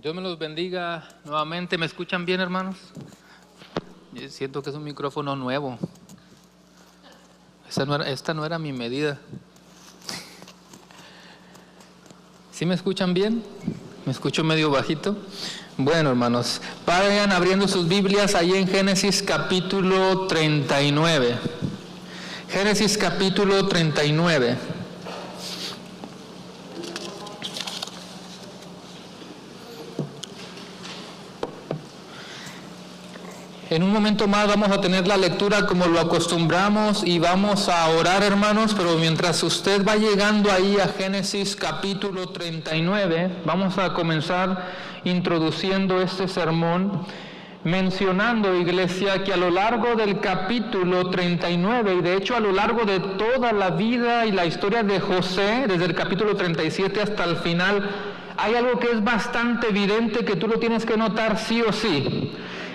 Dios me los bendiga nuevamente. ¿Me escuchan bien, hermanos? Yo siento que es un micrófono nuevo. Esta no era mi medida. ¿Sí me escuchan bien? ¿Me escucho medio bajito? Bueno, hermanos, vayan abriendo sus Biblias ahí en Génesis capítulo 39. Génesis capítulo 39. En un momento más vamos a tener la lectura como lo acostumbramos y vamos a orar, hermanos, pero mientras usted va llegando ahí a Génesis capítulo 39, vamos a comenzar introduciendo este sermón, mencionando, iglesia, que a lo largo del capítulo 39, y de hecho a lo largo de toda la vida y la historia de José, desde el capítulo 37 hasta el final, hay algo que es bastante evidente que tú lo tienes que notar sí o sí.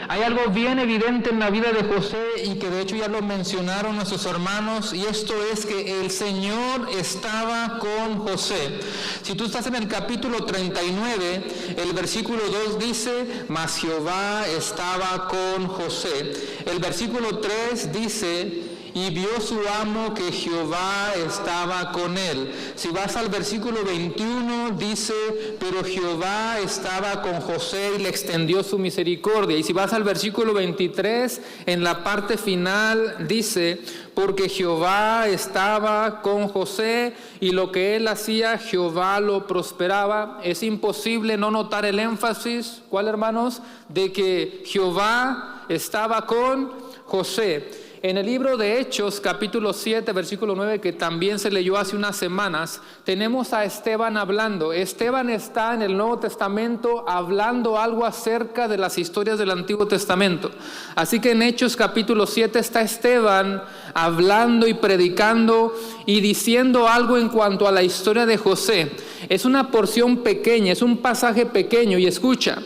Hay algo bien evidente en la vida de José y que de hecho ya lo mencionaron nuestros hermanos, y esto es que el Señor estaba con José. Si tú estás en el capítulo 39, el versículo 2 dice, mas Jehová estaba con José. El versículo 3 dice, y vio su amo que Jehová estaba con él. Si vas al versículo 21, dice, pero Jehová estaba con José y le extendió su misericordia. Y si vas al versículo 23, en la parte final dice, porque Jehová estaba con José y lo que él hacía, Jehová lo prosperaba. Es imposible no notar el énfasis, ¿cuál, hermanos? De que Jehová estaba con José. En el libro de Hechos, capítulo 7, versículo 9, que también se leyó hace unas semanas, tenemos a Esteban hablando. Esteban está en el Nuevo Testamento hablando algo acerca de las historias del Antiguo Testamento. Así que en Hechos, capítulo 7, está Esteban hablando y predicando y diciendo algo en cuanto a la historia de José. Es una porción pequeña, es un pasaje pequeño, y escucha,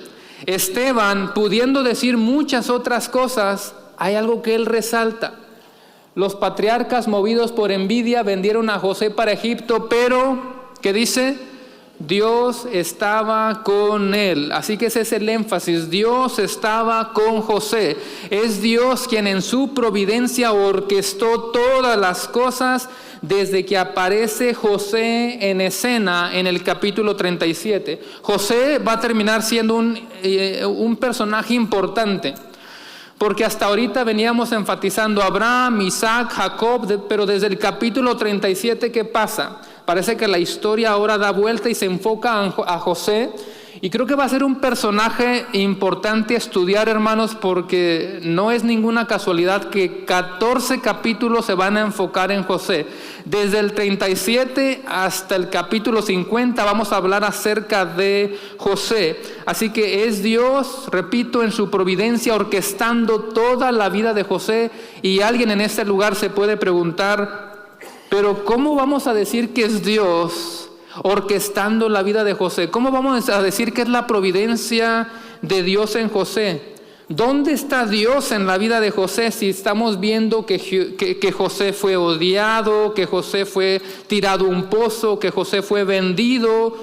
Esteban, pudiendo decir muchas otras cosas, hay algo que él resalta. Los patriarcas, movidos por envidia, vendieron a José para Egipto, pero, ¿qué dice? Dios estaba con él. Así que ese es el énfasis. Dios estaba con José. Es Dios quien en su providencia orquestó todas las cosas desde que aparece José en escena en el capítulo 37. José va a terminar siendo un personaje importante. Porque hasta ahorita veníamos enfatizando a Abraham, Isaac, Jacob, pero desde el capítulo 37, ¿qué pasa? Parece que la historia ahora da vuelta y se enfoca a José. Y creo que va a ser un personaje importante a estudiar, hermanos, porque no es ninguna casualidad que 14 capítulos se van a enfocar en José. Desde el 37 hasta el capítulo 50 vamos a hablar acerca de José. Así que es Dios, repito, en su providencia orquestando toda la vida de José. Y alguien en este lugar se puede preguntar, pero ¿cómo vamos a decir que es Dios orquestando la vida de José? ¿Cómo vamos a decir que es la providencia de Dios en José? ¿Dónde está Dios en la vida de José si estamos viendo que José fue odiado, que José fue tirado a un pozo, que José fue vendido?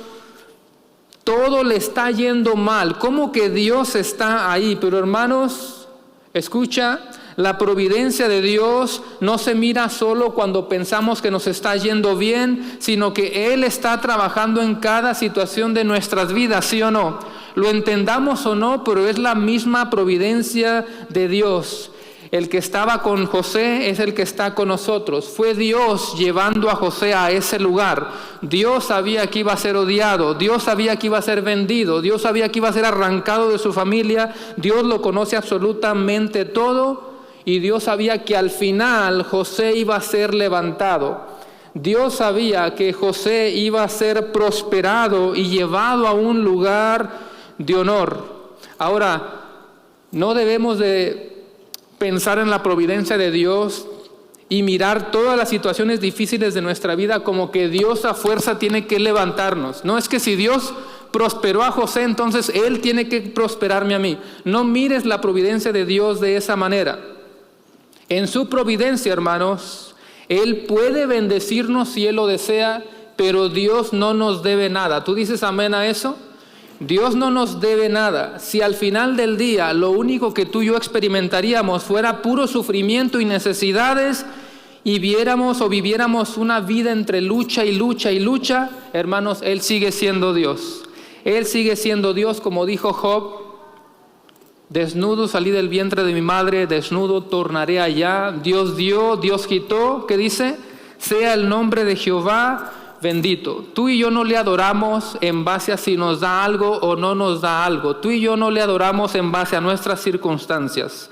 Todo le está yendo mal. ¿Cómo que Dios está ahí? Pero hermanos, escucha, la providencia de Dios no se mira solo cuando pensamos que nos está yendo bien, sino que Él está trabajando en cada situación de nuestras vidas, ¿sí o no? Lo entendamos o no, pero es la misma providencia de Dios. El que estaba con José es el que está con nosotros. Fue Dios llevando a José a ese lugar. Dios sabía que iba a ser odiado, Dios sabía que iba a ser vendido, Dios sabía que iba a ser arrancado de su familia. Dios lo conoce absolutamente todo. Y Dios sabía que al final José iba a ser levantado. Dios sabía que José iba a ser prosperado y llevado a un lugar de honor. Ahora, no debemos de pensar en la providencia de Dios y mirar todas las situaciones difíciles de nuestra vida como que Dios a fuerza tiene que levantarnos. No es que si Dios prosperó a José, entonces Él tiene que prosperarme a mí. No mires la providencia de Dios de esa manera. En su providencia, hermanos, Él puede bendecirnos si Él lo desea, pero Dios no nos debe nada. ¿Tú dices amén a eso? Dios no nos debe nada. Si al final del día lo único que tú y yo experimentaríamos fuera puro sufrimiento y necesidades, y viéramos o viviéramos una vida entre lucha y lucha y lucha, hermanos, Él sigue siendo Dios. Él sigue siendo Dios, como dijo Job: desnudo salí del vientre de mi madre, desnudo tornaré allá. Dios dio, Dios quitó. ¿Qué dice? Sea el nombre de Jehová bendito. Tú y yo no le adoramos en base a si nos da algo o no nos da algo. Tú y yo no le adoramos en base a nuestras circunstancias.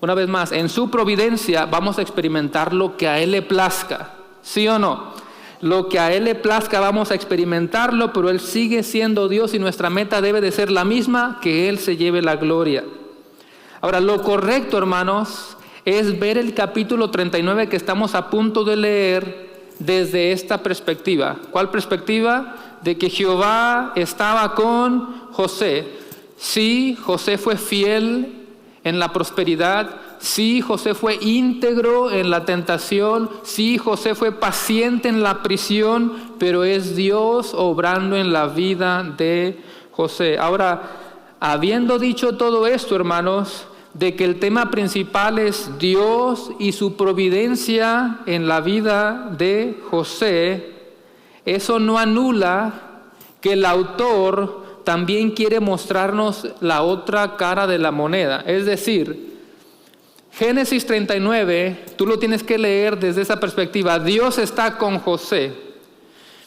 Una vez más, en su providencia vamos a experimentar lo que a Él le plazca. ¿Sí o no? Lo que a Él le plazca vamos a experimentarlo, pero Él sigue siendo Dios y nuestra meta debe de ser la misma, que Él se lleve la gloria. Ahora, lo correcto, hermanos, es ver el capítulo 39 que estamos a punto de leer desde esta perspectiva. ¿Cuál perspectiva? De que Jehová estaba con José. Sí, José fue fiel en la prosperidad. Sí, José fue íntegro en la tentación. Sí, José fue paciente en la prisión, pero es Dios obrando en la vida de José. Ahora, habiendo dicho todo esto, hermanos, de que el tema principal es Dios y su providencia en la vida de José, eso no anula que el autor también quiere mostrarnos la otra cara de la moneda. Es decir, Génesis 39, tú lo tienes que leer desde esa perspectiva. Dios está con José,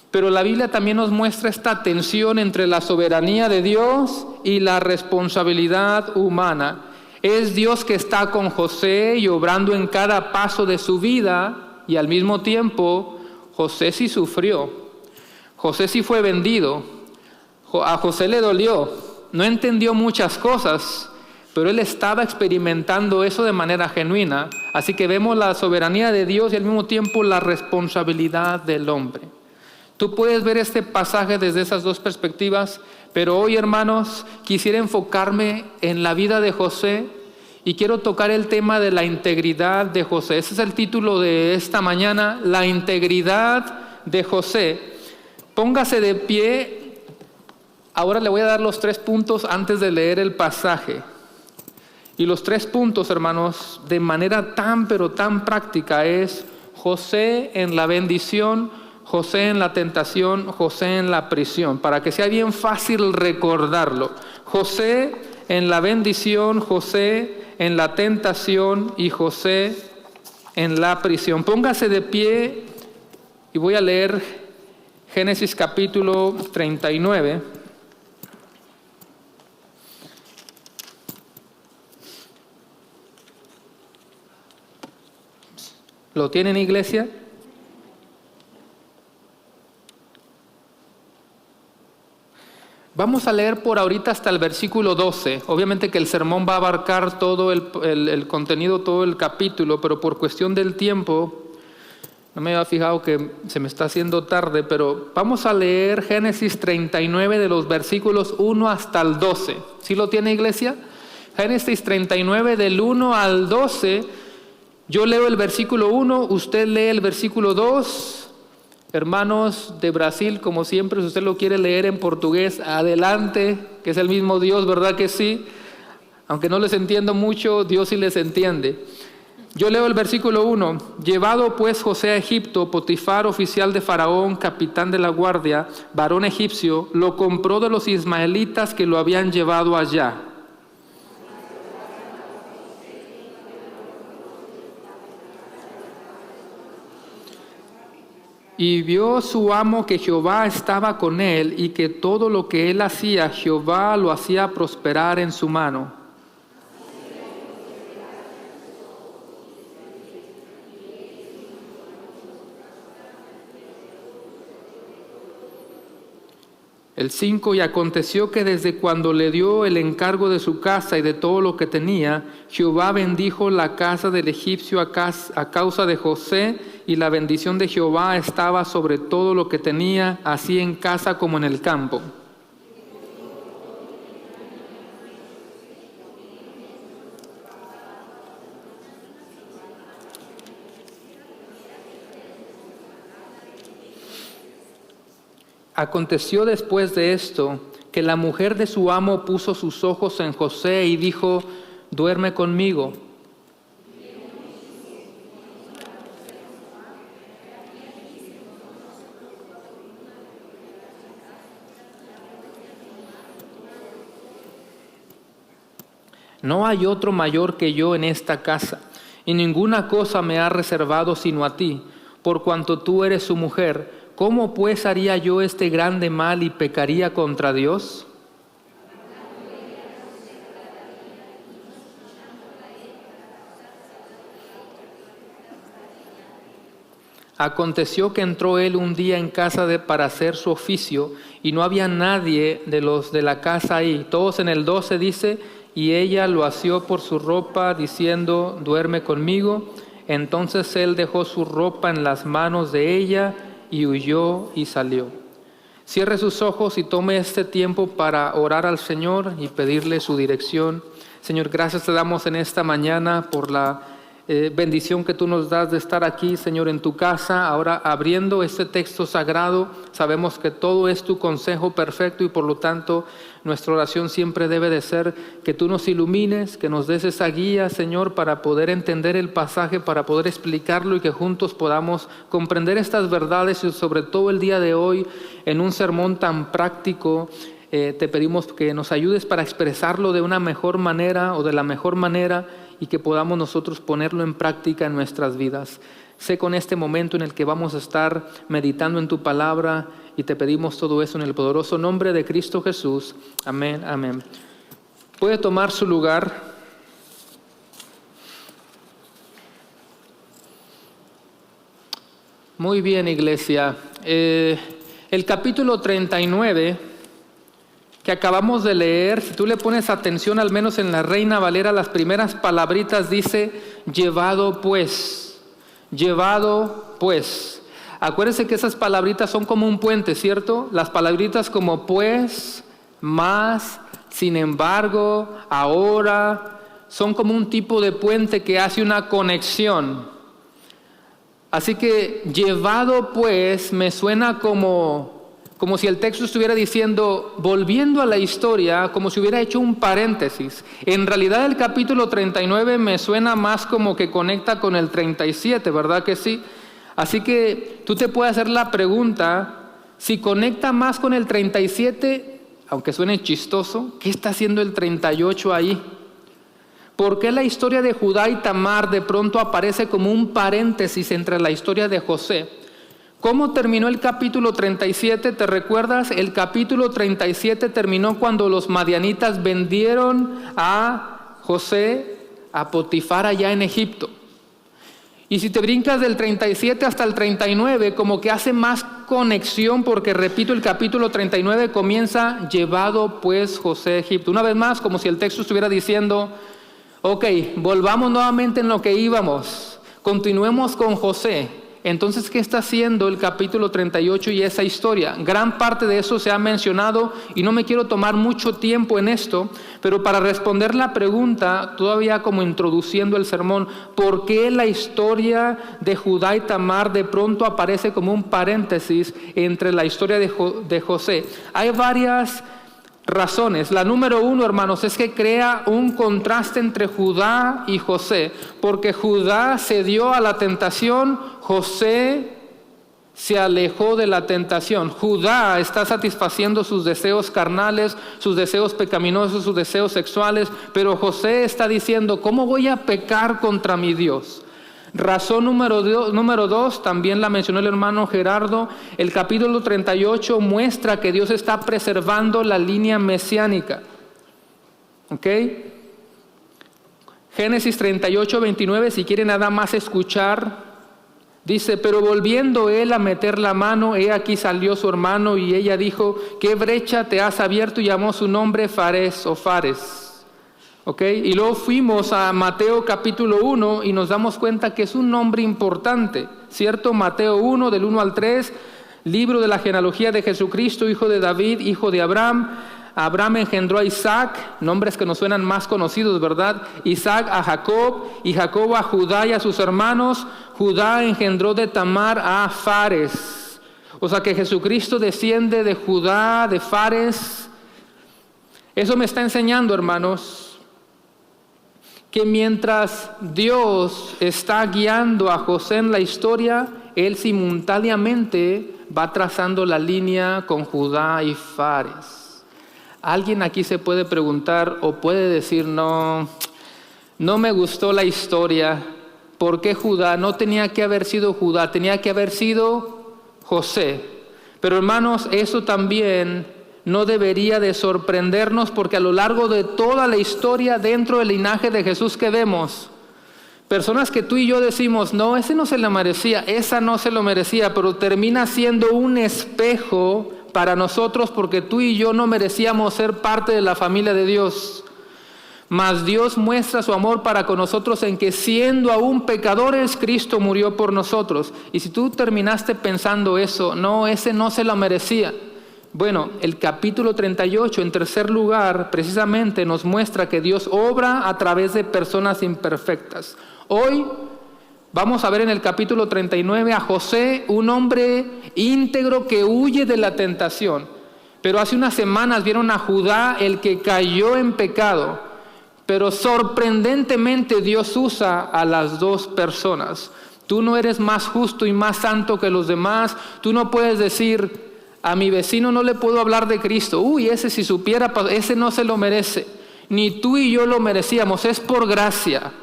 pero la Biblia también nos muestra esta tensión entre la soberanía de Dios y la responsabilidad humana. Es Dios que está con José y obrando en cada paso de su vida, y al mismo tiempo José sí sufrió. José sí fue vendido. A José le dolió, no entendió muchas cosas, pero él estaba experimentando eso de manera genuina. Así que vemos la soberanía de Dios y al mismo tiempo la responsabilidad del hombre. Tú puedes ver este pasaje desde esas dos perspectivas, pero hoy, hermanos, quisiera enfocarme en la vida de José y quiero tocar el tema de la integridad de José. Ese es el título de esta mañana, la integridad de José. Póngase de pie. Ahora le voy a dar los 3 puntos antes de leer el pasaje. Y los 3 puntos, hermanos, de manera tan pero tan práctica es José en la bendición, José en la tentación, José en la prisión, para que sea bien fácil recordarlo. José en la bendición, José en la tentación y José en la prisión. Póngase de pie y voy a leer Génesis capítulo 39. ¿Lo tienen, iglesia? Vamos a leer por ahorita hasta el versículo 12. Obviamente que el sermón va a abarcar todo el contenido, todo el capítulo, pero por cuestión del tiempo, no me había fijado que se me está haciendo tarde, pero vamos a leer Génesis 39 de los versículos 1 hasta el 12. ¿Sí lo tiene, iglesia? Génesis 39 del 1 al 12. Yo leo el versículo 1, usted lee el versículo 2. Hermanos de Brasil, como siempre, si usted lo quiere leer en portugués, adelante, que es el mismo Dios, ¿verdad que sí? Aunque no les entiendo mucho, Dios sí les entiende. Yo leo el versículo 1. Llevado pues José a Egipto, Potifar, oficial de Faraón, capitán de la guardia, varón egipcio, lo compró de los ismaelitas que lo habían llevado allá. Y vio su amo que Jehová estaba con él y que todo lo que él hacía, Jehová lo hacía prosperar en su mano. El 5, y aconteció que desde cuando le dio el encargo de su casa y de todo lo que tenía, Jehová bendijo la casa del egipcio a causa de José, y la bendición de Jehová estaba sobre todo lo que tenía, así en casa como en el campo. Aconteció después de esto que la mujer de su amo puso sus ojos en José y dijo: duerme conmigo. No hay otro mayor que yo en esta casa, y ninguna cosa me ha reservado sino a ti, por cuanto tú eres su mujer. ¿Cómo pues haría yo este grande mal y pecaría contra Dios? Aconteció que entró él un día en casa para hacer su oficio, y no había nadie de los de la casa ahí. Todos en el 12 dice: y ella lo asió por su ropa, diciendo: duerme conmigo. Entonces él dejó su ropa en las manos de ella, y huyó y salió. Cierre sus ojos y tome este tiempo para orar al Señor y pedirle su dirección. Señor, gracias te damos en esta mañana por la bendición que tú nos das de estar aquí, Señor, en tu casa. Ahora abriendo este texto sagrado, sabemos que todo es tu consejo perfecto y por lo tanto nuestra oración siempre debe de ser que tú nos ilumines, que nos des esa guía, Señor, para poder entender el pasaje, para poder explicarlo y que juntos podamos comprender estas verdades y sobre todo el día de hoy en un sermón tan práctico. Te pedimos que nos ayudes para expresarlo de una mejor manera o de la mejor manera y que podamos nosotros ponerlo en práctica en nuestras vidas. Sé con este momento en el que vamos a estar meditando en tu palabra y te pedimos todo eso en el poderoso nombre de Cristo Jesús. Amén, amén. Puede tomar su lugar. Muy bien, iglesia. El capítulo 39 que acabamos de leer, si tú le pones atención, al menos en la Reina Valera, las primeras palabritas dice: llevado pues, llevado pues. Acuérdense que esas palabritas son como un puente, ¿cierto? Las palabritas como pues, más, sin embargo, ahora, son como un tipo de puente que hace una conexión. Así que llevado pues me suena como si el texto estuviera diciendo, volviendo a la historia, como si hubiera hecho un paréntesis. En realidad el capítulo 39 me suena más como que conecta con el 37, ¿verdad que sí? Así que tú te puedes hacer la pregunta, si conecta más con el 37, aunque suene chistoso, ¿qué está haciendo el 38 ahí? ¿Por qué la historia de Judá y Tamar de pronto aparece como un paréntesis entre la historia de José? ¿Cómo terminó el capítulo 37? ¿Te recuerdas? El capítulo 37 terminó cuando los madianitas vendieron a José a Potifar allá en Egipto. Y si te brincas del 37 hasta el 39, como que hace más conexión, porque repito, el capítulo 39 comienza: llevado pues José a Egipto. Una vez más, como si el texto estuviera diciendo: ok, volvamos nuevamente en lo que íbamos, continuemos con José. Entonces, ¿qué está haciendo el capítulo 38 y esa historia? Gran parte de eso se ha mencionado y no me quiero tomar mucho tiempo en esto, pero para responder la pregunta, todavía como introduciendo el sermón, ¿por qué la historia de Judá y Tamar de pronto aparece como un paréntesis entre la historia de José? Hay varias razones. La número 1, hermanos, es que crea un contraste entre Judá y José, porque Judá cedió a la tentación, José se alejó de la tentación. Judá está satisfaciendo sus deseos carnales, sus deseos pecaminosos, sus deseos sexuales, pero José está diciendo: ¿cómo voy a pecar contra mi Dios? Razón número 2, también la mencionó el hermano Gerardo, el capítulo 38 muestra que Dios está preservando la línea mesiánica. ¿Ok? Génesis 38, 29, si quieren nada más escuchar, dice: pero volviendo él a meter la mano, he aquí salió su hermano, y ella dijo: ¿qué brecha te has abierto? Y llamó su nombre Fares o Fares. Okay. Y luego fuimos a Mateo capítulo 1 y nos damos cuenta que es un nombre importante, ¿cierto? Mateo 1, del 1 al 3, libro de la genealogía de Jesucristo, hijo de David, hijo de Abraham. Abraham engendró a Isaac, nombres que nos suenan más conocidos, ¿verdad? Isaac a Jacob, y Jacob a Judá y a sus hermanos. Judá engendró de Tamar a Fares. O sea que Jesucristo desciende de Judá, de Fares. Eso me está enseñando, hermanos, que mientras Dios está guiando a José en la historia, Él simultáneamente va trazando la línea con Judá y Fares. Alguien aquí se puede preguntar o puede decir, no me gustó la historia. ¿Por qué Judá? No tenía que haber sido Judá, tenía que haber sido José. Pero hermanos, eso también no debería de sorprendernos, porque a lo largo de toda la historia dentro del linaje de Jesús que vemos, personas que tú y yo decimos, no, ese no se lo merecía, esa no se lo merecía, pero termina siendo un espejo para nosotros, porque tú y yo no merecíamos ser parte de la familia de Dios. Mas Dios muestra su amor para con nosotros en que siendo aún pecadores, Cristo murió por nosotros. Y si tú terminaste pensando eso, no, ese no se lo merecía. Bueno, el capítulo 38, en tercer lugar, precisamente nos muestra que Dios obra a través de personas imperfectas. Hoy vamos a ver en el capítulo 39 a José, un hombre íntegro que huye de la tentación. Pero hace unas semanas vieron a Judá, el que cayó en pecado. Pero sorprendentemente Dios usa a las dos personas. Tú no eres más justo y más santo que los demás. Tú no puedes decir, a mi vecino no le puedo hablar de Cristo. Uy, ese si supiera, ese no se lo merece. Ni tú y yo lo merecíamos, es por gracia.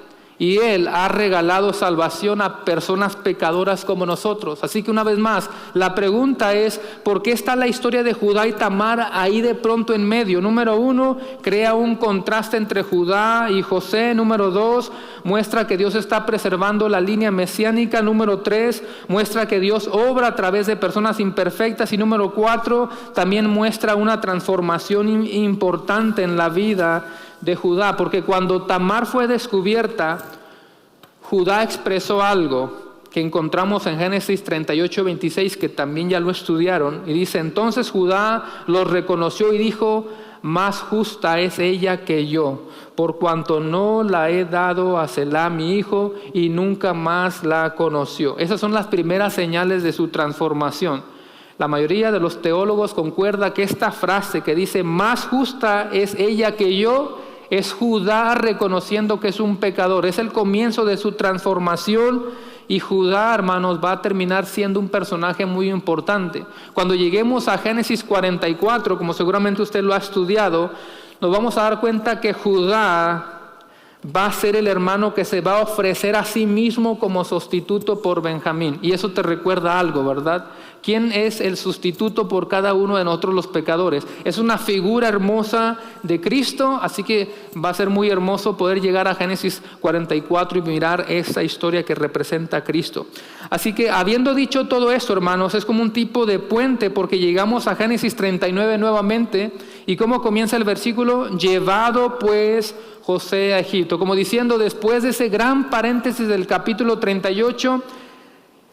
Y Él ha regalado salvación a personas pecadoras como nosotros. Así que una vez más, la pregunta es, ¿por qué está la historia de Judá y Tamar ahí de pronto en medio? Número 1, crea un contraste entre Judá y José. Número 2, muestra que Dios está preservando la línea mesiánica. Número 3, muestra que Dios obra a través de personas imperfectas. Y número 4, también muestra una transformación importante en la vida de Judá, porque cuando Tamar fue descubierta, Judá expresó algo que encontramos en Génesis 38:26, que también ya lo estudiaron, y dice, entonces Judá los reconoció y dijo, más justa es ella que yo, por cuanto no la he dado a Selá mi hijo, y nunca más la conoció. Esas son las primeras señales de su transformación. La mayoría de los teólogos concuerda que esta frase que dice, más justa es ella que yo, es Judá reconociendo que es un pecador. Es el comienzo de su transformación, y Judá, hermanos, va a terminar siendo un personaje muy importante. Cuando lleguemos a Génesis 44, como seguramente usted lo ha estudiado, nos vamos a dar cuenta que Judá va a ser el hermano que se va a ofrecer a sí mismo como sustituto por Benjamín. Y eso te recuerda algo, ¿verdad? ¿Quién es el sustituto por cada uno de nosotros los pecadores? Es una figura hermosa de Cristo, así que va a ser muy hermoso poder llegar a Génesis 44 y mirar esa historia que representa a Cristo. Así que habiendo dicho todo esto, hermanos, es como un tipo de puente, porque llegamos a Génesis 39 nuevamente. ¿Y cómo comienza el versículo? Llevado pues José a Egipto. Como diciendo, después de ese gran paréntesis del capítulo 38,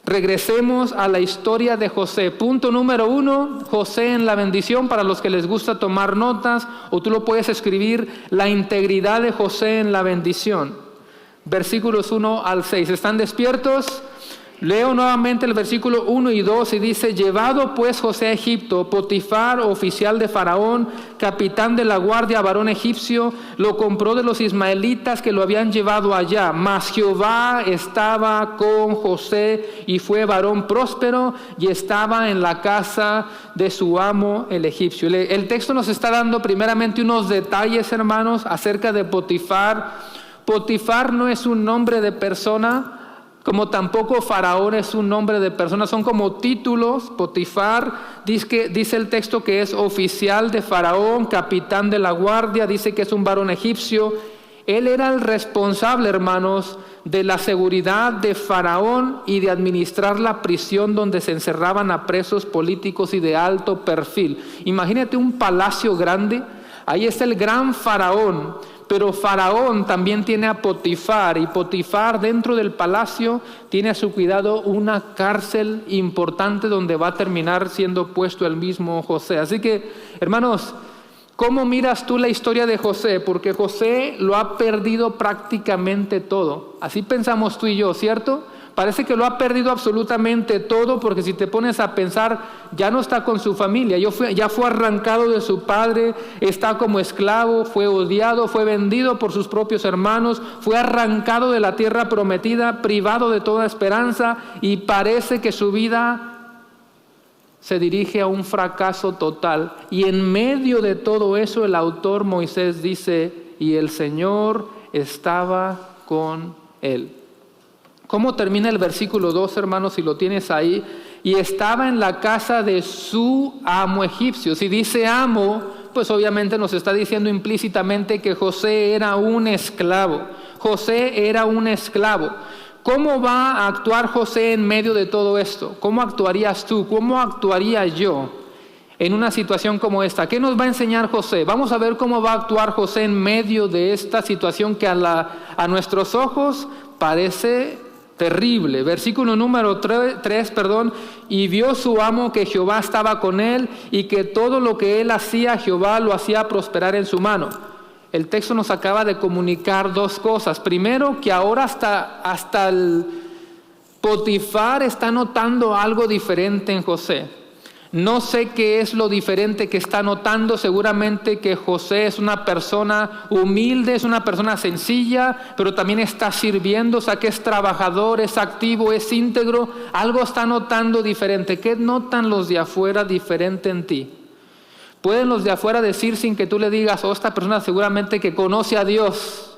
regresemos a la historia de José. Punto número 1, José en la bendición, para los que les gusta tomar notas, o tú lo puedes escribir, la integridad de José en la bendición. Versículos 1 al 6. ¿Están despiertos? Leo nuevamente el versículo 1 y 2 y dice, llevado pues José a Egipto, Potifar, oficial de Faraón, capitán de la guardia, varón egipcio, lo compró de los ismaelitas que lo habían llevado allá. Mas Jehová estaba con José y fue varón próspero y estaba en la casa de su amo el egipcio. El texto nos está dando primeramente unos detalles, hermanos, acerca de Potifar. Potifar no es un nombre de persona, como tampoco Faraón es un nombre de persona, son como títulos. Potifar, dice el texto que es oficial de Faraón, capitán de la guardia, dice que es un varón egipcio. Él era el responsable, hermanos, de la seguridad de Faraón y de administrar la prisión donde se encerraban a presos políticos y de alto perfil. Imagínate un palacio grande, ahí está el gran Faraón. Pero Faraón también tiene a Potifar, y Potifar dentro del palacio tiene a su cuidado una cárcel importante donde va a terminar siendo puesto el mismo José. Así que, hermanos, ¿cómo miras tú la historia de José? Porque José lo ha perdido prácticamente todo. Así pensamos tú y yo, ¿cierto? Parece que lo ha perdido absolutamente todo, porque si te pones a pensar, ya no está con su familia, ya fue arrancado de su padre, está como esclavo, fue odiado, fue vendido por sus propios hermanos, fue arrancado de la tierra prometida, privado de toda esperanza, y parece que su vida se dirige a un fracaso total. Y en medio de todo eso, el autor Moisés dice, y el Señor estaba con él. ¿Cómo termina el versículo 2, hermanos, si lo tienes ahí? Y estaba en la casa de su amo egipcio. Si dice amo, pues obviamente nos está diciendo implícitamente que José era un esclavo. José era un esclavo. ¿Cómo va a actuar José en medio de todo esto? ¿Cómo actuarías tú? ¿Cómo actuaría yo en una situación como esta? ¿Qué nos va a enseñar José? Vamos a ver cómo va a actuar José en medio de esta situación que a nuestros ojos parece terrible. Versículo número 3, y vio su amo que Jehová estaba con él y que todo lo que él hacía, Jehová lo hacía prosperar en su mano. El texto nos acaba de comunicar dos cosas. Primero, que ahora hasta el Potifar está notando algo diferente en José. No sé qué es lo diferente que está notando. Seguramente que José es una persona humilde, es una persona sencilla, pero también está sirviendo, o sea que es trabajador, es activo, es íntegro. Algo está notando diferente. ¿Qué notan los de afuera diferente en ti? Pueden los de afuera decir sin que tú le digas, esta persona seguramente que conoce a Dios.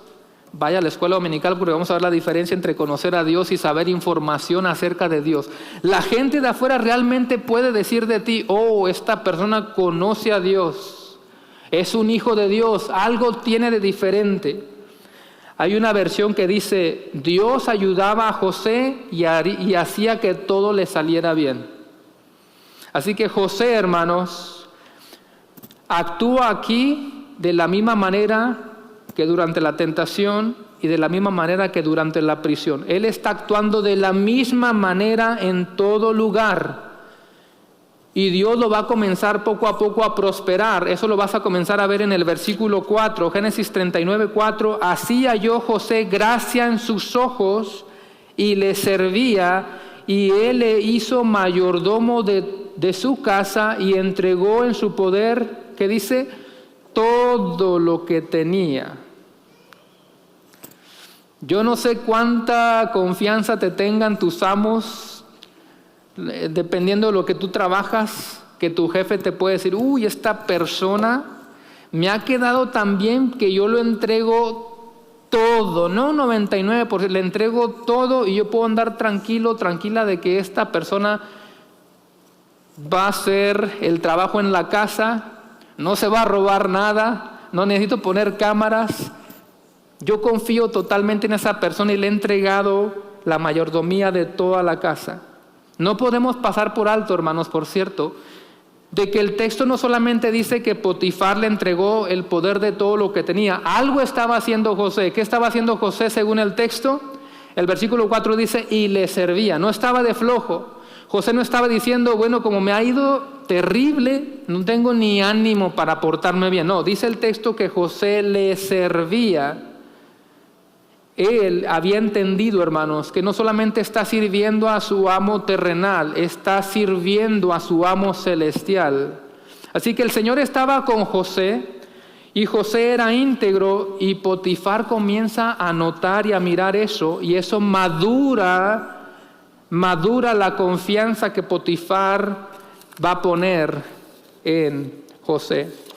Vaya a la escuela dominical porque vamos a ver la diferencia entre conocer a Dios y saber información acerca de Dios. La gente de afuera realmente puede decir de ti, esta persona conoce a Dios, es un hijo de Dios, algo tiene de diferente. Hay una versión que dice, Dios ayudaba a José y hacía que todo le saliera bien. Así que José, hermanos, actúa aquí de la misma manera que durante la tentación y de la misma manera que durante la prisión. Él está actuando de la misma manera en todo lugar. Y Dios lo va a comenzar poco a poco a prosperar. Eso lo vas a comenzar a ver en el versículo 4, Génesis 39:4. Así halló José gracia en sus ojos y le servía, y él le hizo mayordomo de su casa y entregó en su poder, ¿qué dice? Todo lo que tenía. Yo no sé cuánta confianza te tengan tus amos, dependiendo de lo que tú trabajas, que tu jefe te puede decir, esta persona me ha quedado tan bien que yo lo entrego todo, no 99%, le entrego todo y yo puedo andar tranquila de que esta persona va a hacer el trabajo en la casa, no se va a robar nada, no necesito poner cámaras. Yo confío totalmente en esa persona y le he entregado la mayordomía de toda la casa. No podemos pasar por alto, hermanos, por cierto, de que el texto no solamente dice que Potifar le entregó el poder de todo lo que tenía. Algo estaba haciendo José. ¿Qué estaba haciendo José según el texto? El versículo 4 dice, y le servía. No estaba de flojo. José no estaba diciendo, como me ha ido terrible, no tengo ni ánimo para portarme bien. No, dice el texto que José le servía. Él había entendido, hermanos, que no solamente está sirviendo a su amo terrenal, está sirviendo a su amo celestial. Así que el Señor estaba con José, y José era íntegro, y Potifar comienza a notar y a mirar eso, y eso madura la confianza que Potifar va a poner en José.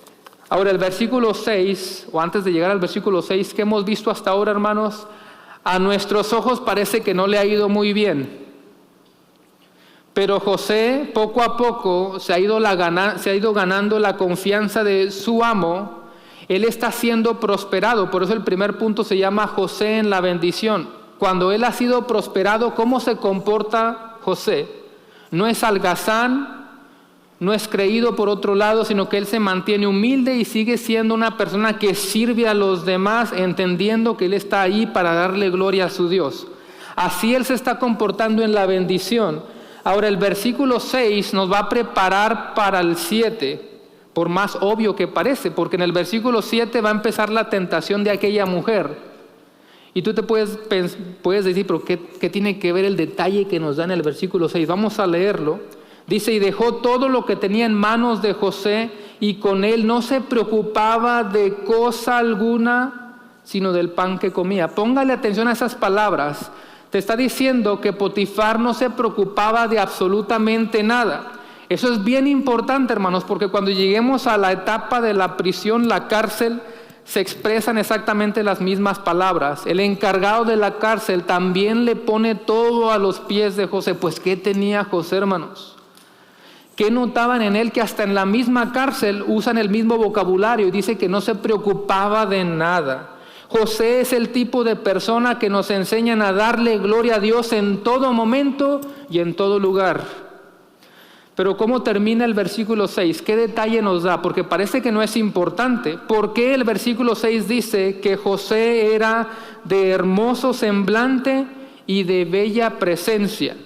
Ahora el versículo 6, o antes de llegar al versículo 6, ¿qué hemos visto hasta ahora, hermanos? A nuestros ojos parece que no le ha ido muy bien. Pero José poco a poco se ha ido ganando la confianza de su amo. Él está siendo prosperado, por eso el primer punto se llama José en la bendición. Cuando él ha sido prosperado, ¿cómo se comporta José? No es algazán, no es creído por otro lado, sino que él se mantiene humilde y sigue siendo una persona que sirve a los demás, entendiendo que él está ahí para darle gloria a su Dios. Así él se está comportando en la bendición. Ahora el versículo 6 nos va a preparar para el 7, por más obvio que parece, porque en el versículo 7 va a empezar la tentación de aquella mujer. Y tú te puedes decir, pero ¿qué tiene que ver el detalle que nos da en el versículo 6? Vamos a leerlo. Dice, y dejó todo lo que tenía en manos de José, y con él no se preocupaba de cosa alguna, sino del pan que comía. Póngale atención a esas palabras. Te está diciendo que Potifar no se preocupaba de absolutamente nada. Eso es bien importante, hermanos, porque cuando lleguemos a la etapa de la prisión, la cárcel, se expresan exactamente las mismas palabras. El encargado de la cárcel también le pone todo a los pies de José. Pues, ¿qué tenía José, hermanos? ¿Qué notaban en él? Que hasta en la misma cárcel usan el mismo vocabulario y dice que no se preocupaba de nada. José es el tipo de persona que nos enseñan a darle gloria a Dios en todo momento y en todo lugar. Pero ¿cómo termina el versículo 6? ¿Qué detalle nos da? Porque parece que no es importante. ¿Por qué el versículo 6 dice que José era de hermoso semblante y de bella presencia?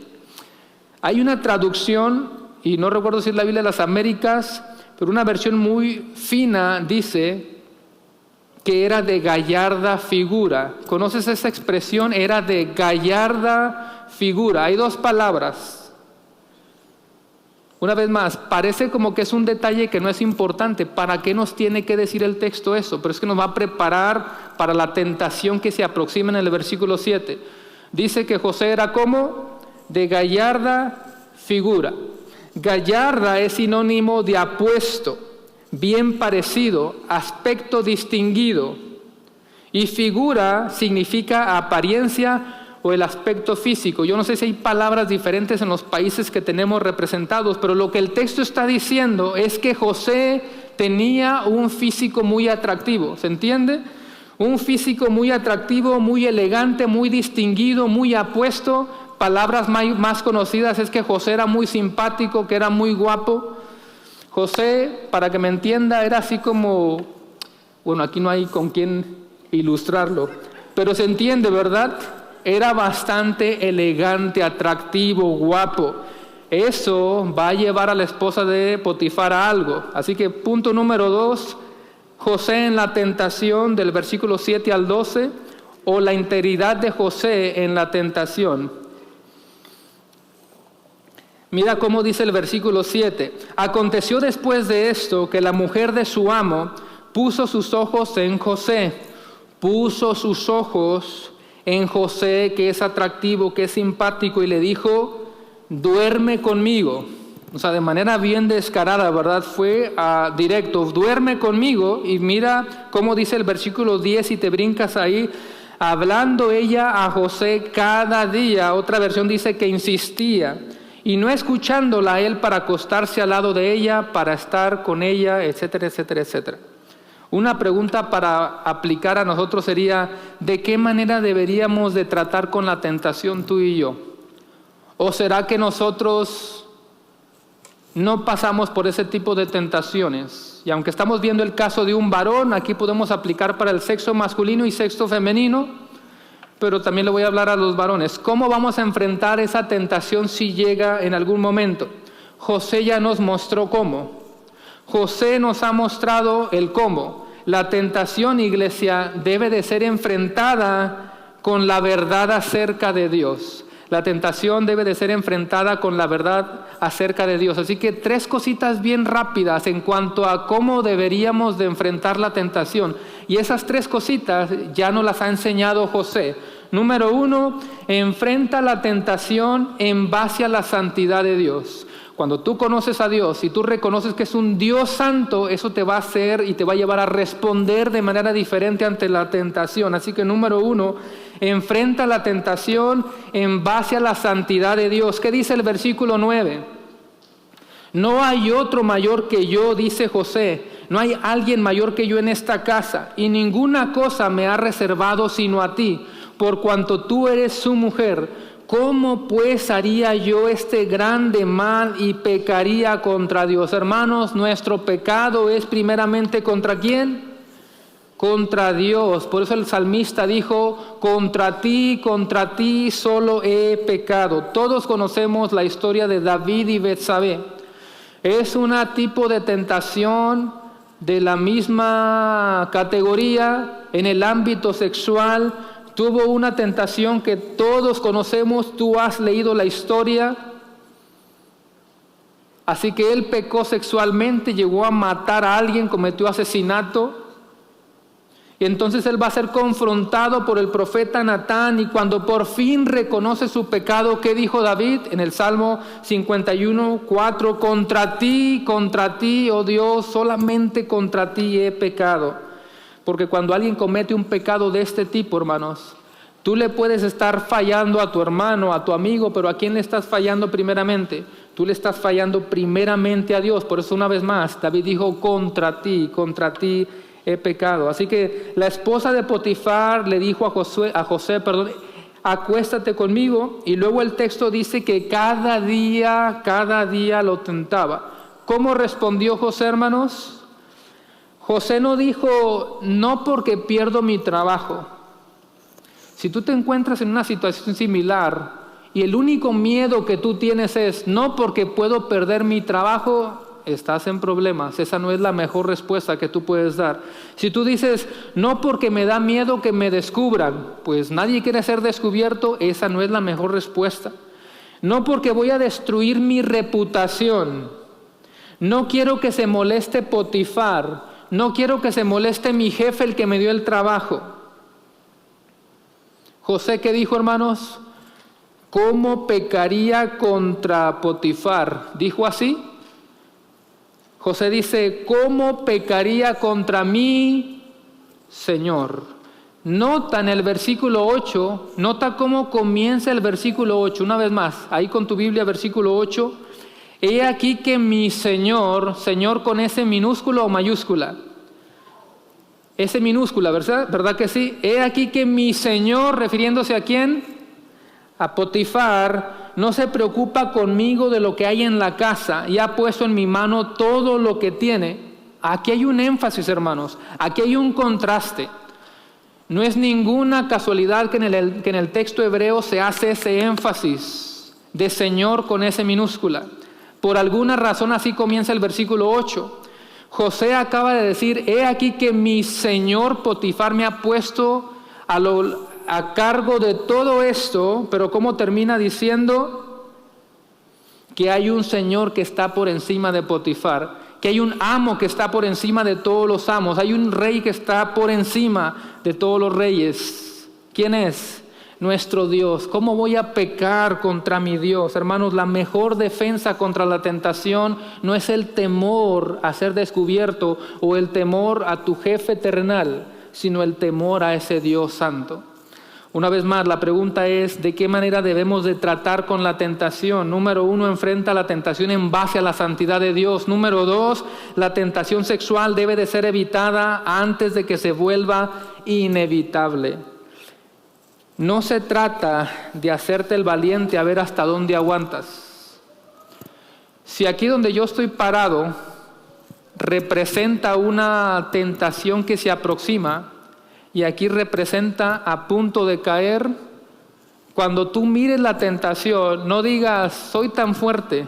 Hay una traducción, y no recuerdo si es la Biblia de las Américas, pero una versión muy fina dice que era de gallarda figura. ¿Conoces esa expresión? Era de gallarda figura. Hay dos palabras. Una vez más, parece como que es un detalle que no es importante. ¿Para qué nos tiene que decir el texto eso? Pero es que nos va a preparar para la tentación que se aproxima en el versículo 7. Dice que José era como de gallarda figura. Gallarda es sinónimo de apuesto, bien parecido, aspecto distinguido. Y figura significa apariencia o el aspecto físico. Yo no sé si hay palabras diferentes en los países que tenemos representados, pero lo que el texto está diciendo es que José tenía un físico muy atractivo. ¿Se entiende? Un físico muy atractivo, muy elegante, muy distinguido, muy apuesto. Palabras más conocidas es que José era muy simpático, que era muy guapo. José, para que me entienda, era así como, bueno, aquí no hay con quién ilustrarlo, pero se entiende, ¿verdad? Era bastante elegante, atractivo, guapo. Eso va a llevar a la esposa de Potifar a algo. Así que punto número 2, José en la tentación del versículo 7 al 12, o la integridad de José en la tentación. Mira cómo dice el versículo 7. Aconteció después de esto que la mujer de su amo puso sus ojos en José. Puso sus ojos en José, que es atractivo, que es simpático, y le dijo, duerme conmigo. O sea, de manera bien descarada, ¿verdad? Fue directo, duerme conmigo. Y mira cómo dice el versículo 10, y te brincas ahí. Hablando ella a José cada día. Otra versión dice que insistía. Y no escuchándola a él para acostarse al lado de ella, para estar con ella, etcétera, etcétera, etcétera. Una pregunta para aplicar a nosotros sería, ¿de qué manera deberíamos de tratar con la tentación tú y yo? ¿O será que nosotros no pasamos por ese tipo de tentaciones? Y aunque estamos viendo el caso de un varón, aquí podemos aplicar para el sexo masculino y sexo femenino, pero también le voy a hablar a los varones. ¿Cómo vamos a enfrentar esa tentación si llega en algún momento? José ya nos mostró cómo. José nos ha mostrado el cómo. La tentación, iglesia, debe de ser enfrentada con la verdad acerca de Dios. La tentación debe de ser enfrentada con la verdad acerca de Dios. Así que 3 cositas bien rápidas en cuanto a cómo deberíamos de enfrentar la tentación. Y esas 3 cositas ya nos las ha enseñado José. Número 1, enfrenta la tentación en base a la santidad de Dios. Cuando tú conoces a Dios y tú reconoces que es un Dios santo, eso te va a hacer y te va a llevar a responder de manera diferente ante la tentación. Así que número 1, enfrenta la tentación en base a la santidad de Dios. ¿Qué dice el versículo 9? No hay otro mayor que yo, dice José. No hay alguien mayor que yo en esta casa. Y ninguna cosa me ha reservado sino a ti, por cuanto tú eres su mujer. ¿Cómo pues haría yo este grande mal y pecaría contra Dios? Hermanos, nuestro pecado es primeramente ¿contra quién? Contra Dios. Por eso el salmista dijo, contra ti solo he pecado. Todos conocemos la historia de David y Betsabé. Es un tipo de tentación de la misma categoría en el ámbito sexual. tuvo una tentación que todos conocemos, tú has leído la historia. Así que él pecó sexualmente, llegó a matar a alguien, cometió asesinato. Y entonces él va a ser confrontado por el profeta Natán, y cuando por fin reconoce su pecado, ¿qué dijo David? En el Salmo 51:4, contra ti, oh Dios, solamente contra ti he pecado. Porque cuando alguien comete un pecado de este tipo, hermanos, tú le puedes estar fallando a tu hermano, a tu amigo, pero ¿a quién le estás fallando primeramente? Tú le estás fallando primeramente a Dios. Por eso, una vez más, David dijo, contra ti he pecado. Así que la esposa de Potifar le dijo a José, acuéstate conmigo. Y luego el texto dice que cada día lo tentaba. ¿Cómo respondió José, hermanos? José no dijo, no porque pierdo mi trabajo. Si tú te encuentras en una situación similar y el único miedo que tú tienes es, no porque puedo perder mi trabajo, estás en problemas. Esa no es la mejor respuesta que tú puedes dar. Si tú dices, no porque me da miedo que me descubran, pues nadie quiere ser descubierto, esa no es la mejor respuesta. No porque voy a destruir mi reputación, no quiero que se moleste Potifar, no quiero que se moleste mi jefe, el que me dio el trabajo. José, ¿qué dijo, hermanos? ¿Cómo pecaría contra Potifar? ¿Dijo así? José dice, ¿cómo pecaría contra mi Señor? Nota en el versículo 8, nota cómo comienza el versículo 8, una vez más, ahí con tu Biblia, versículo 8. He aquí que mi Señor, Señor con S minúscula o mayúscula, S minúscula, ¿verdad que sí? He aquí que mi Señor, refiriéndose a quién, a Potifar, no se preocupa conmigo de lo que hay en la casa y ha puesto en mi mano todo lo que tiene. Aquí hay un énfasis, hermanos, aquí hay un contraste. No es ninguna casualidad que en el texto hebreo se hace ese énfasis de Señor con S minúscula. Por alguna razón así comienza el versículo 8. José acaba de decir, he aquí que mi señor Potifar me ha puesto a cargo de todo esto, pero ¿cómo termina diciendo? Que hay un señor que está por encima de Potifar, que hay un amo que está por encima de todos los amos, hay un rey que está por encima de todos los reyes. ¿Quién es? Nuestro Dios. ¿Cómo voy a pecar contra mi Dios? Hermanos, la mejor defensa contra la tentación no es el temor a ser descubierto o el temor a tu jefe terrenal, sino el temor a ese Dios santo. Una vez más, la pregunta es, ¿de qué manera debemos de tratar con la tentación? Número 1, enfrenta la tentación en base a la santidad de Dios. Número 2, la tentación sexual debe de ser evitada antes de que se vuelva inevitable. No se trata de hacerte el valiente a ver hasta dónde aguantas. Si aquí donde yo estoy parado representa una tentación que se aproxima y aquí representa a punto de caer, cuando tú mires la tentación, no digas, soy tan fuerte,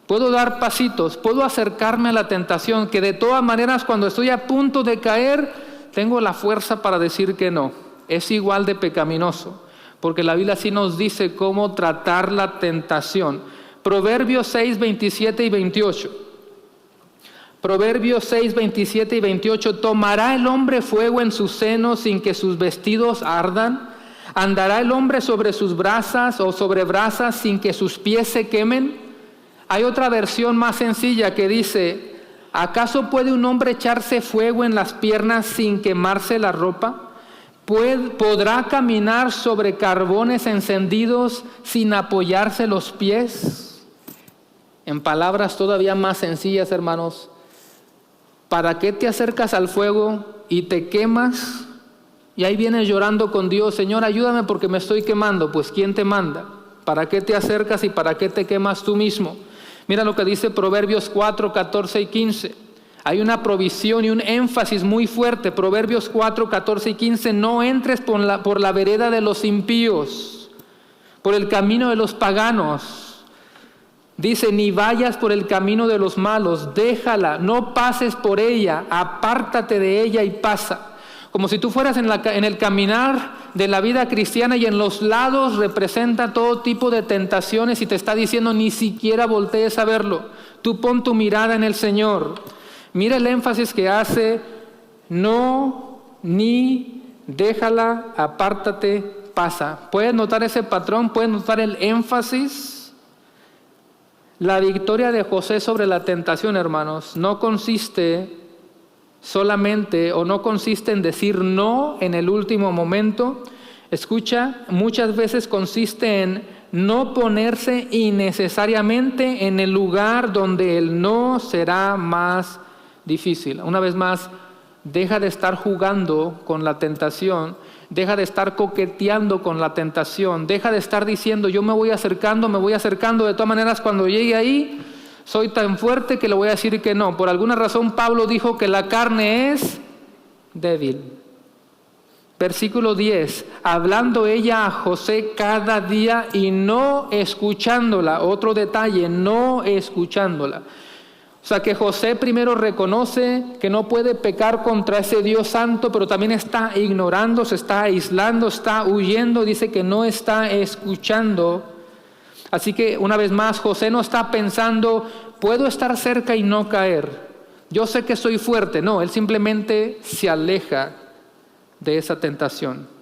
puedo dar pasitos, puedo acercarme a la tentación, que de todas maneras cuando estoy a punto de caer, tengo la fuerza para decir que no. Es igual de pecaminoso, porque la Biblia sí nos dice cómo tratar la tentación. Proverbios 6, 27 y 28. Proverbios 6, 27 y 28. ¿Tomará el hombre fuego en su seno sin que sus vestidos ardan? ¿Andará el hombre sobre sus brasas o sobre brasas sin que sus pies se quemen? Hay otra versión más sencilla que dice, ¿acaso puede un hombre echarse fuego en las piernas sin quemarse la ropa? ¿Podrá caminar sobre carbones encendidos sin apoyarse los pies? En palabras todavía más sencillas, hermanos, ¿para qué te acercas al fuego y te quemas? Y ahí vienes llorando con Dios, Señor, ayúdame porque me estoy quemando. Pues ¿quién te manda? ¿Para qué te acercas y para qué te quemas tú mismo? Mira lo que dice Proverbios 4, 14 y 15. Hay una provisión y un énfasis muy fuerte. Proverbios 4, 14 y 15. No entres por la vereda de los impíos, por el camino de los paganos. Dice, ni vayas por el camino de los malos. Déjala, no pases por ella, apártate de ella y pasa. Como si tú fueras en el caminar de la vida cristiana y en los lados representa todo tipo de tentaciones y te está diciendo ni siquiera voltees a verlo. Tú pon tu mirada en el Señor. Mira el énfasis que hace: no, ni, déjala, apártate, pasa. ¿Puedes notar ese patrón? ¿Puedes notar el énfasis? La victoria de José sobre la tentación, hermanos, no consiste solamente o no consiste en decir no en el último momento. Escucha, muchas veces consiste en no ponerse innecesariamente en el lugar donde el no será más difícil. Una vez más, deja de estar jugando con la tentación, deja de estar coqueteando con la tentación, deja de estar diciendo yo me voy acercando, de todas maneras cuando llegue ahí soy tan fuerte que le voy a decir que no. Por alguna razón Pablo dijo que la carne es débil. Versículo 10, hablando ella a José cada día y no escuchándola. Otro detalle, no escuchándola. O sea que José primero reconoce que no puede pecar contra ese Dios santo, pero también está ignorando, se está aislando, está huyendo, dice que no está escuchando. Así que una vez más, José no está pensando, puedo estar cerca y no caer. Yo sé que soy fuerte. No, él simplemente se aleja de esa tentación.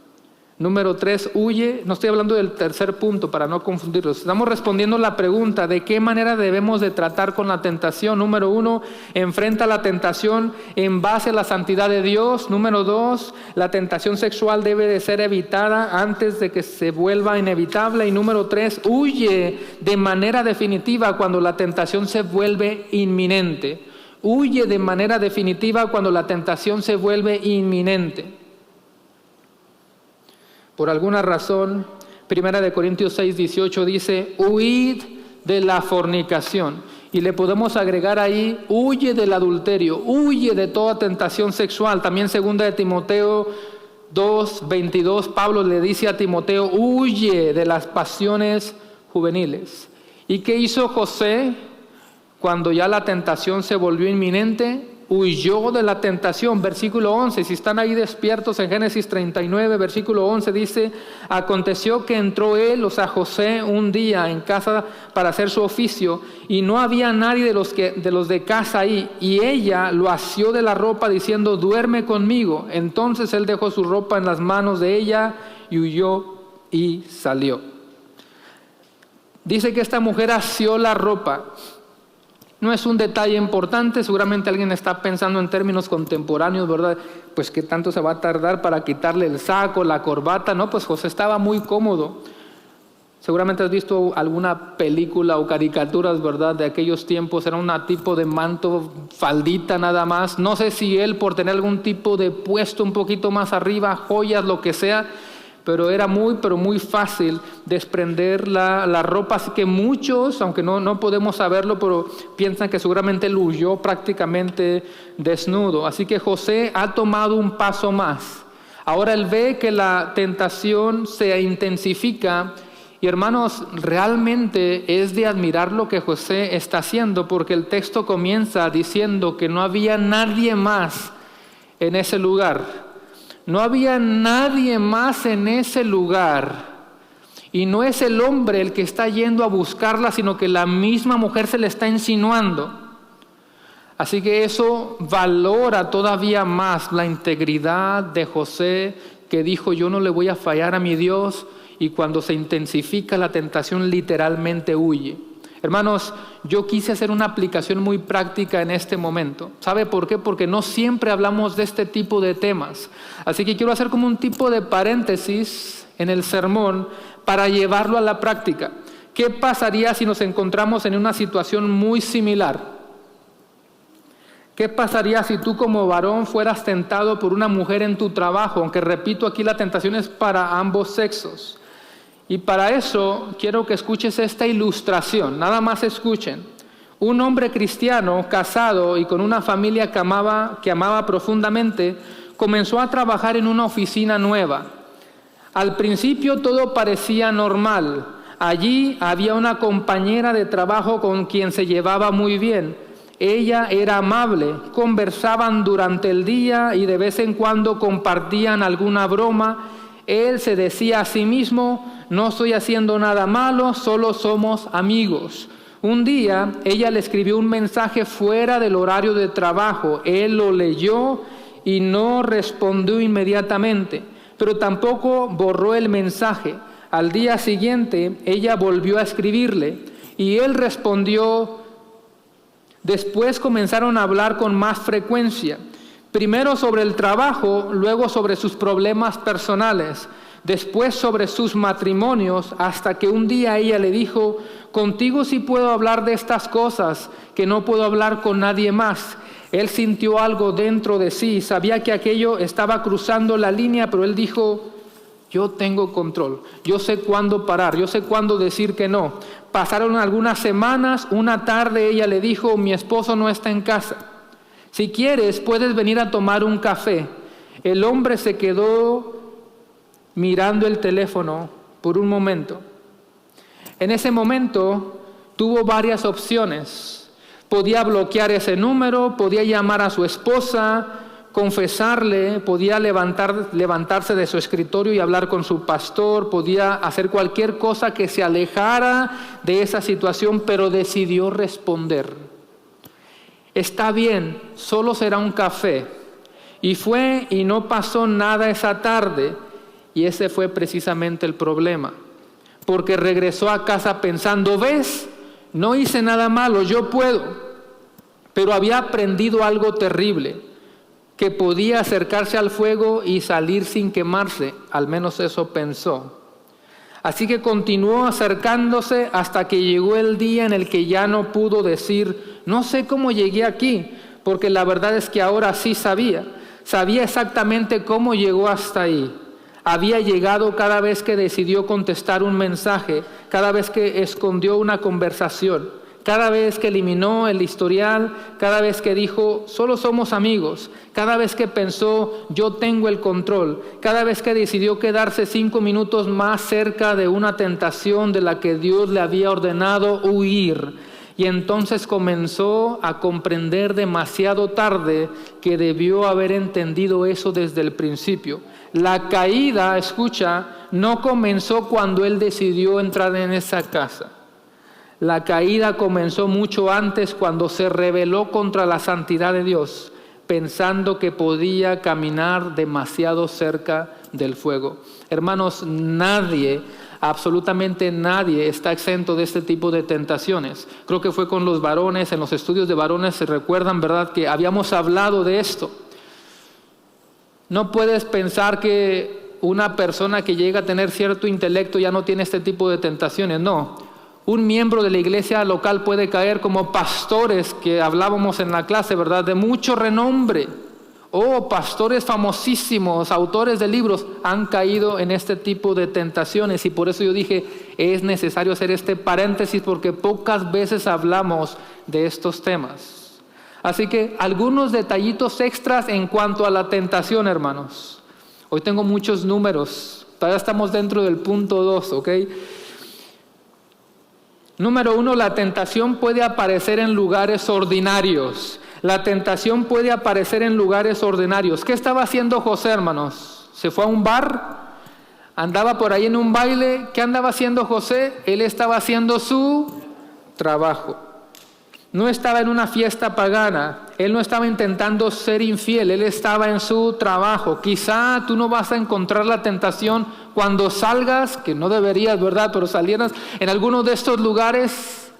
Número 3, huye. No estoy hablando del tercer punto para no confundirlos. Estamos respondiendo la pregunta de qué manera debemos de tratar con la tentación. Número 1, enfrenta la tentación en base a la santidad de Dios. Número 2, la tentación sexual debe de ser evitada antes de que se vuelva inevitable. Y número 3, huye de manera definitiva cuando la tentación se vuelve inminente. Huye de manera definitiva cuando la tentación se vuelve inminente. Por alguna razón, 1 Corintios 6:18 dice, huid de la fornicación. Y le podemos agregar ahí, huye del adulterio, huye de toda tentación sexual. También 2 Timoteo 2:22, Pablo le dice a Timoteo, huye de las pasiones juveniles. ¿Y qué hizo José cuando ya la tentación se volvió inminente? Huyó de la tentación. Versículo 11, si están ahí despiertos en Génesis 39, versículo 11 dice, aconteció que entró él, o sea José, un día en casa para hacer su oficio, y no había nadie de los de casa ahí, y ella lo asió de la ropa diciendo, duerme conmigo. Entonces él dejó su ropa en las manos de ella y huyó y salió. Dice que esta mujer asió la ropa. No es un detalle importante, seguramente alguien está pensando en términos contemporáneos, ¿verdad? Pues qué tanto se va a tardar para quitarle el saco, la corbata. No, pues José estaba muy cómodo. Seguramente has visto alguna película o caricaturas, ¿verdad? De aquellos tiempos, era un tipo de manto, faldita nada más. No sé si él por tener algún tipo de puesto un poquito más arriba, joyas, lo que sea, pero era muy fácil desprender la ropa. Así que muchos, aunque no podemos saberlo, pero piensan que seguramente él huyó prácticamente desnudo. Así que José ha tomado un paso más. Ahora él ve que la tentación se intensifica. Y hermanos, realmente es de admirar lo que José está haciendo, porque el texto comienza diciendo que no había nadie más en ese lugar. No había nadie más en ese lugar. Y no es el hombre el que está yendo a buscarla, sino que la misma mujer se le está insinuando. Así que eso valora todavía más la integridad de José, que dijo, yo no le voy a fallar a mi Dios, y cuando se intensifica la tentación literalmente huye. Hermanos, yo quise hacer una aplicación muy práctica en este momento. ¿Sabe por qué? Porque no siempre hablamos de este tipo de temas. Así que quiero hacer como un tipo de paréntesis en el sermón para llevarlo a la práctica. ¿Qué pasaría si nos encontramos en una situación muy similar? ¿Qué pasaría si tú como varón fueras tentado por una mujer en tu trabajo? Aunque repito, aquí la tentación es para ambos sexos. Y para eso quiero que escuches esta ilustración, nada más escuchen. Un hombre cristiano, casado y con una familia que amaba profundamente, comenzó a trabajar en una oficina nueva. Al principio todo parecía normal. Allí había una compañera de trabajo con quien se llevaba muy bien. Ella era amable, conversaban durante el día y de vez en cuando compartían alguna broma. Él se decía a sí mismo: no estoy haciendo nada malo, solo somos amigos. Un día ella le escribió un mensaje fuera del horario de trabajo. Él lo leyó y no respondió inmediatamente, pero tampoco borró el mensaje. Al día siguiente ella volvió a escribirle y él respondió. Después comenzaron a hablar con más frecuencia, primero sobre el trabajo, luego sobre sus problemas personales, después sobre sus matrimonios, hasta que un día ella le dijo: contigo sí puedo hablar de estas cosas que no puedo hablar con nadie más. Él sintió algo dentro de sí, sabía que aquello estaba cruzando la línea, pero él dijo: yo tengo control, yo sé cuándo parar, yo sé cuándo decir que no. Pasaron algunas semanas, una tarde ella le dijo: mi esposo no está en casa, si quieres puedes venir a tomar un café. El hombre se quedó mirando el teléfono por un momento. En ese momento tuvo varias opciones. Podía bloquear ese número, podía llamar a su esposa, confesarle, podía levantarse de su escritorio y hablar con su pastor, podía hacer cualquier cosa que se alejara de esa situación, pero decidió responder: está bien, solo será un café. Y fue y no pasó nada esa tarde, y ese fue precisamente el problema, porque regresó a casa pensando: ¿ves? No hice nada malo, yo puedo. Pero había aprendido algo terrible, que podía acercarse al fuego y salir sin quemarse, al menos eso pensó. Así que continuó acercándose hasta que llegó el día en el que ya no pudo decir: no sé cómo llegué aquí, porque la verdad es que ahora sí sabía exactamente cómo llegó hasta ahí. Había llegado cada vez que decidió contestar un mensaje, cada vez que escondió una conversación, cada vez que eliminó el historial, cada vez que dijo: solo somos amigos, cada vez que pensó: yo tengo el control, cada vez que decidió quedarse 5 minutos más cerca de una tentación de la que Dios le había ordenado huir. Y entonces comenzó a comprender demasiado tarde que debió haber entendido eso desde el principio. La caída, escucha, no comenzó cuando él decidió entrar en esa casa. La caída comenzó mucho antes, cuando se rebeló contra la santidad de Dios, pensando que podía caminar demasiado cerca del fuego. Hermanos, nadie, absolutamente nadie está exento de este tipo de tentaciones. Creo que fue con los varones, en los estudios de varones, se recuerdan, ¿verdad?, que habíamos hablado de esto. No puedes pensar que una persona que llega a tener cierto intelecto ya no tiene este tipo de tentaciones, no. Un miembro de la iglesia local puede caer, como pastores que hablábamos en la clase, ¿verdad?, de mucho renombre. Pastores famosísimos, autores de libros, han caído en este tipo de tentaciones. Y por eso yo dije, es necesario hacer este paréntesis, porque pocas veces hablamos de estos temas. Así que algunos detallitos extras en cuanto a la tentación, hermanos. Hoy tengo muchos números, todavía estamos dentro del punto 2, ¿ok? Número 1, la tentación puede aparecer en lugares ordinarios. La tentación puede aparecer en lugares ordinarios. ¿Qué estaba haciendo José, hermanos? ¿Se fue a un bar? ¿Andaba por ahí en un baile? ¿Qué andaba haciendo José? Él estaba haciendo su trabajo. No estaba en una fiesta pagana. Él no estaba intentando ser infiel. Él estaba en su trabajo. Quizá tú no vas a encontrar la tentación cuando salgas, que no deberías, ¿verdad?, pero salieras en alguno de estos lugares.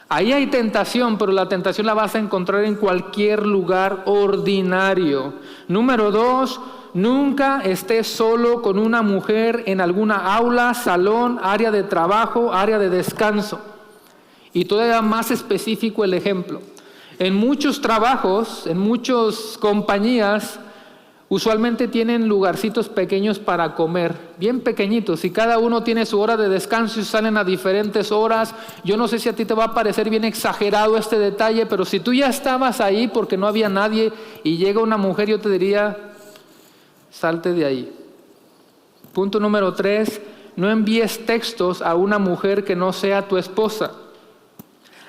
Ahí hay tentación, pero la tentación la vas a encontrar en cualquier lugar ordinario. Número 2, nunca estés solo con una mujer en alguna aula, salón, área de trabajo, área de descanso. Y todavía más específico el ejemplo. En muchos trabajos, en muchas compañías, usualmente tienen lugarcitos pequeños para comer, bien pequeñitos, y cada uno tiene su hora de descanso y salen a diferentes horas. Yo no sé si a ti te va a parecer bien exagerado este detalle, pero si tú ya estabas ahí porque no había nadie y llega una mujer, yo te diría, salte de ahí. Punto número 3, no envíes textos a una mujer que no sea tu esposa.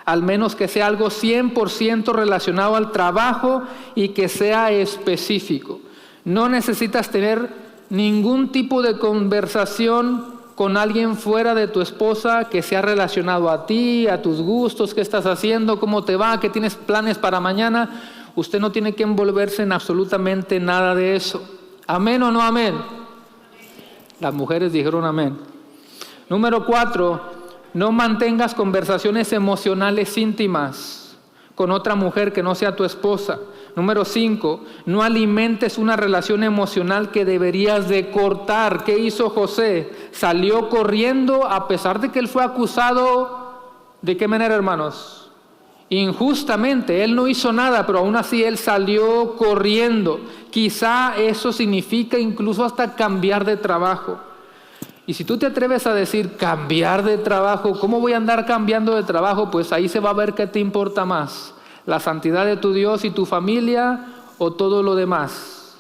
al menos que sea algo 100% relacionado al trabajo y que sea específico. No necesitas tener ningún tipo de conversación con alguien fuera de tu esposa que sea relacionado a ti, a tus gustos, qué estás haciendo, cómo te va, qué tienes planes para mañana. Usted no tiene que envolverse en absolutamente nada de eso. ¿Amén o no amén? Las mujeres dijeron amén. Número 4, no mantengas conversaciones emocionales íntimas con otra mujer que no sea tu esposa. Número 5, no alimentes una relación emocional que deberías de cortar. ¿Qué hizo José? Salió corriendo a pesar de que él fue acusado. ¿De qué manera, hermanos? Injustamente. Él no hizo nada, pero aún así él salió corriendo. Quizá eso significa incluso hasta cambiar de trabajo. Y si tú te atreves a decir cambiar de trabajo, ¿cómo voy a andar cambiando de trabajo? Pues ahí se va a ver qué te importa más. La santidad de tu Dios y tu familia o todo lo demás.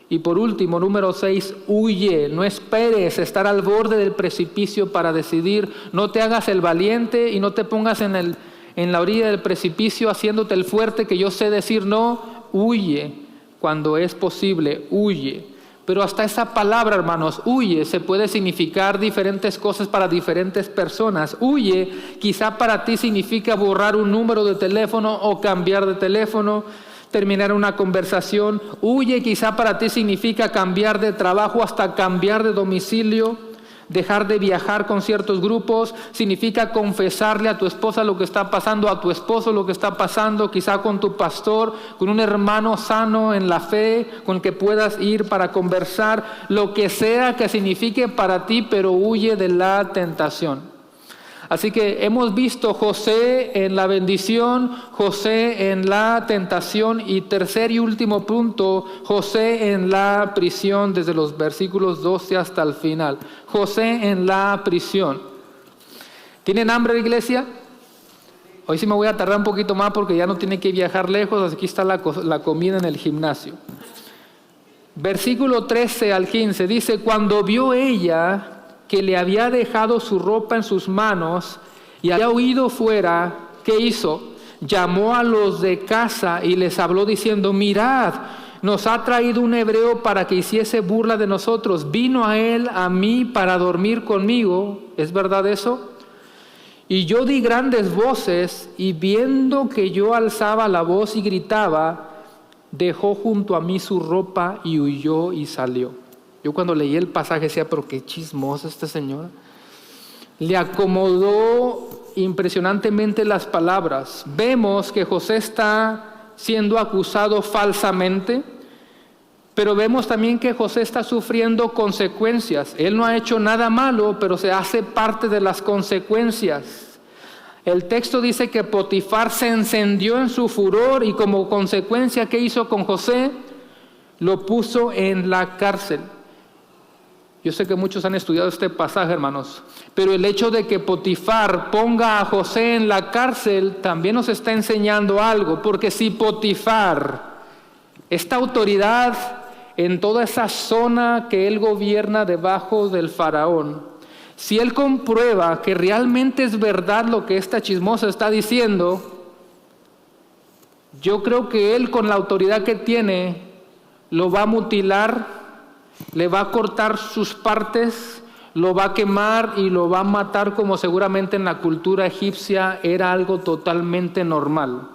Y por último, número 6, huye. No esperes estar al borde del precipicio para decidir. No te hagas el valiente y no te pongas en la orilla del precipicio haciéndote el fuerte que yo sé decir no. Huye. Cuando es posible, huye. Pero hasta esa palabra, hermanos, huye, se puede significar diferentes cosas para diferentes personas. Huye, quizá para ti significa borrar un número de teléfono o cambiar de teléfono, terminar una conversación. Huye, quizá para ti significa cambiar de trabajo hasta cambiar de domicilio. Dejar de viajar con ciertos grupos significa confesarle a tu esposa lo que está pasando, a tu esposo lo que está pasando, quizá con tu pastor, con un hermano sano en la fe, con el que puedas ir para conversar, lo que sea que signifique para ti, pero huye de la tentación. Así que hemos visto José en la bendición, José en la tentación y tercer y último punto, José en la prisión desde los versículos 12 hasta el final. José en la prisión. ¿Tienen hambre, iglesia? Hoy sí me voy a tardar un poquito más porque ya no tiene que viajar lejos, aquí está la comida en el gimnasio. Versículo 13 al 15 dice, cuando vio ella que le había dejado su ropa en sus manos y había huido fuera, ¿qué hizo? Llamó a los de casa y les habló diciendo, mirad, nos ha traído un hebreo para que hiciese burla de nosotros. Vino a él, a mí, para dormir conmigo. ¿Es verdad eso? Y yo di grandes voces y viendo que yo alzaba la voz y gritaba, dejó junto a mí su ropa y huyó y salió. Yo cuando leí el pasaje decía, pero qué chismosa esta señora. Le acomodó impresionantemente las palabras. Vemos que José está siendo acusado falsamente, pero vemos también que José está sufriendo consecuencias. Él no ha hecho nada malo, pero se hace parte de las consecuencias. El texto dice que Potifar se encendió en su furor y como consecuencia, ¿qué hizo con José? Lo puso en la cárcel. Yo sé que muchos han estudiado este pasaje, hermanos, pero el hecho de que Potifar ponga a José en la cárcel también nos está enseñando algo, porque si Potifar, esta autoridad en toda esa zona que él gobierna debajo del faraón, si él comprueba que realmente es verdad lo que esta chismosa está diciendo, yo creo que él con la autoridad que tiene lo va a mutilar, le va a cortar sus partes, lo va a quemar y lo va a matar como seguramente en la cultura egipcia era algo totalmente normal.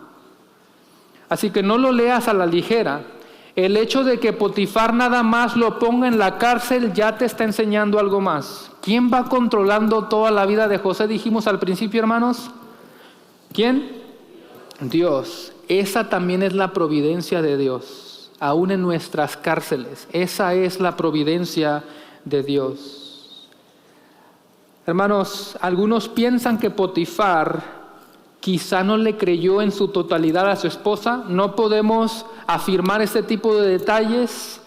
Así que no lo leas a la ligera. El hecho de que Potifar nada más lo ponga en la cárcel ya te está enseñando algo más. ¿Quién va controlando toda la vida de José? Dijimos al principio, hermanos. ¿Quién? Dios. Esa también es la providencia de Dios. Aún en nuestras cárceles. Esa es la providencia de Dios. Hermanos, algunos piensan que Potifar quizá no le creyó en su totalidad a su esposa. No podemos afirmar este tipo de detalles.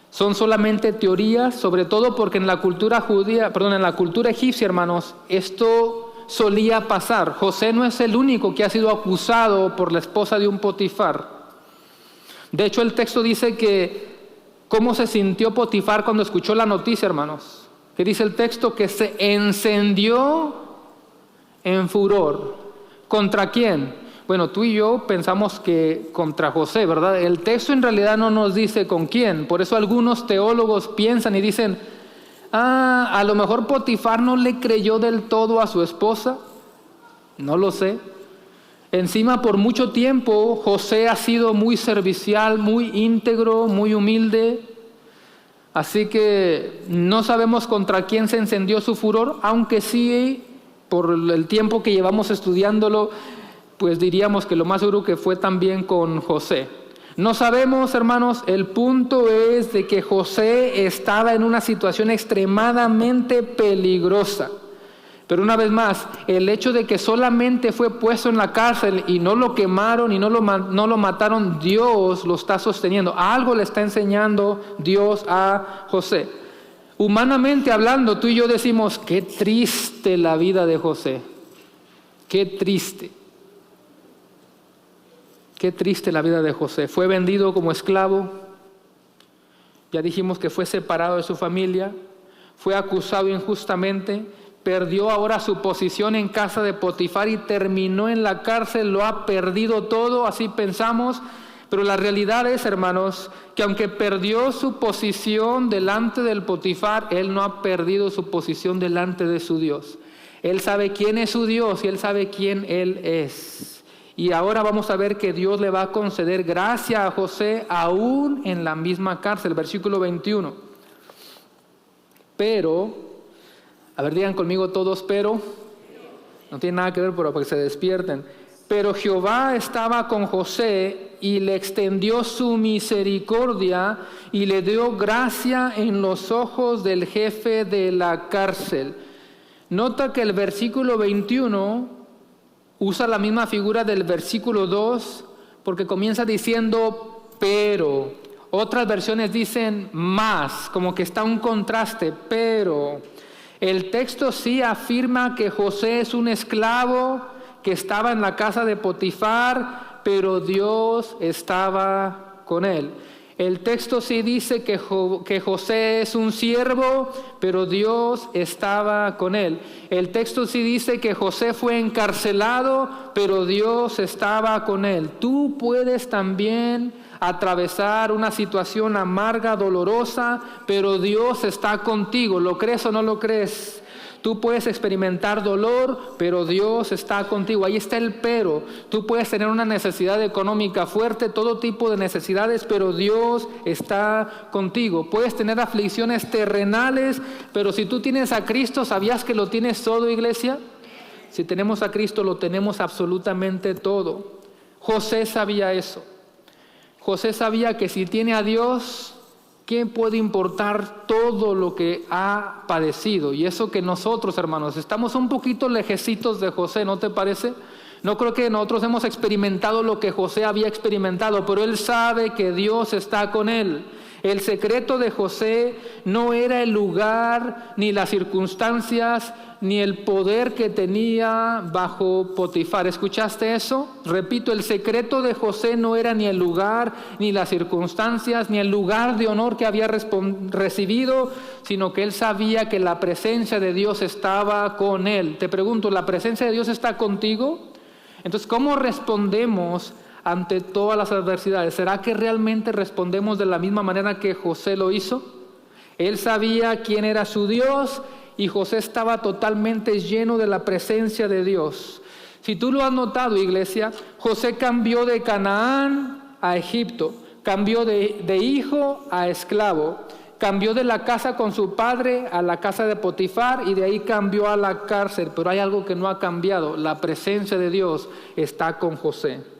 Son solamente teorías, sobre todo porque en la cultura en la cultura egipcia, hermanos, esto solía pasar. José no es el único que ha sido acusado por la esposa de un Potifar. De hecho, el texto dice que cómo se sintió Potifar cuando escuchó la noticia, hermanos. Que dice el texto que se encendió en furor. ¿Contra quién? Bueno, tú y yo pensamos que contra José, ¿verdad? El texto en realidad no nos dice con quién. Por eso algunos teólogos piensan y dicen, a lo mejor Potifar no le creyó del todo a su esposa. No lo sé. Encima, por mucho tiempo, José ha sido muy servicial, muy íntegro, muy humilde. Así que no sabemos contra quién se encendió su furor, aunque sí, por el tiempo que llevamos estudiándolo, pues diríamos que lo más seguro que fue también con José. No sabemos, hermanos, el punto es de que José estaba en una situación extremadamente peligrosa. Pero una vez más, el hecho de que solamente fue puesto en la cárcel y no lo quemaron y no lo mataron, Dios lo está sosteniendo. Algo le está enseñando Dios a José. Humanamente hablando, tú y yo decimos, qué triste la vida de José. Qué triste. Qué triste la vida de José. Fue vendido como esclavo. Ya dijimos que fue separado de su familia. Fue acusado injustamente. Perdió ahora su posición en casa de Potifar y terminó en la cárcel, lo ha perdido todo, así pensamos. Pero la realidad es, hermanos, que aunque perdió su posición delante del Potifar, él no ha perdido su posición delante de su Dios. Él sabe quién es su Dios y él sabe quién él es. Y ahora vamos a ver que Dios le va a conceder gracia a José aún en la misma cárcel, versículo 21. Pero... A ver, digan conmigo todos, pero. No tiene nada que ver, pero para que se despierten. Pero Jehová estaba con José y le extendió su misericordia y le dio gracia en los ojos del jefe de la cárcel. Nota que el versículo 21 usa la misma figura del versículo 2 porque comienza diciendo pero. Otras versiones dicen más, como que está un contraste, pero. El texto sí afirma que José es un esclavo que estaba en la casa de Potifar, pero Dios estaba con él. El texto sí dice que José es un siervo, pero Dios estaba con él. El texto sí dice que José fue encarcelado, pero Dios estaba con él. Tú puedes también atravesar una situación amarga, dolorosa, pero Dios está contigo. ¿Lo crees o no lo crees? Tú puedes experimentar dolor, pero Dios está contigo. Ahí está el pero. Tú puedes tener una necesidad económica fuerte, todo tipo de necesidades, pero Dios está contigo. Puedes tener aflicciones terrenales, pero si tú tienes a Cristo, ¿sabías que lo tienes todo, iglesia? Si tenemos a Cristo, lo tenemos absolutamente todo. José sabía eso. José sabía que si tiene a Dios, ¿qué puede importar todo lo que ha padecido? Y eso que nosotros, hermanos, estamos un poquito lejecitos de José, ¿no te parece? No creo que nosotros hemos experimentado lo que José había experimentado, pero él sabe que Dios está con él. El secreto de José no era el lugar, ni las circunstancias, ni el poder que tenía bajo Potifar. ¿Escuchaste eso? Repito, el secreto de José no era ni el lugar, ni las circunstancias, ni el lugar de honor que había recibido, sino que él sabía que la presencia de Dios estaba con él. Te pregunto, ¿la presencia de Dios está contigo? Entonces, ¿cómo respondemos ante todas las adversidades? ¿Será que realmente respondemos de la misma manera que José lo hizo? Él sabía quién era su Dios y José estaba totalmente lleno de la presencia de Dios. Si tú lo has notado, iglesia, José cambió de Canaán a Egipto, cambió de hijo a esclavo, cambió de la casa con su padre a la casa de Potifar y de ahí cambió a la cárcel. Pero hay algo que no ha cambiado: la presencia de Dios está con José.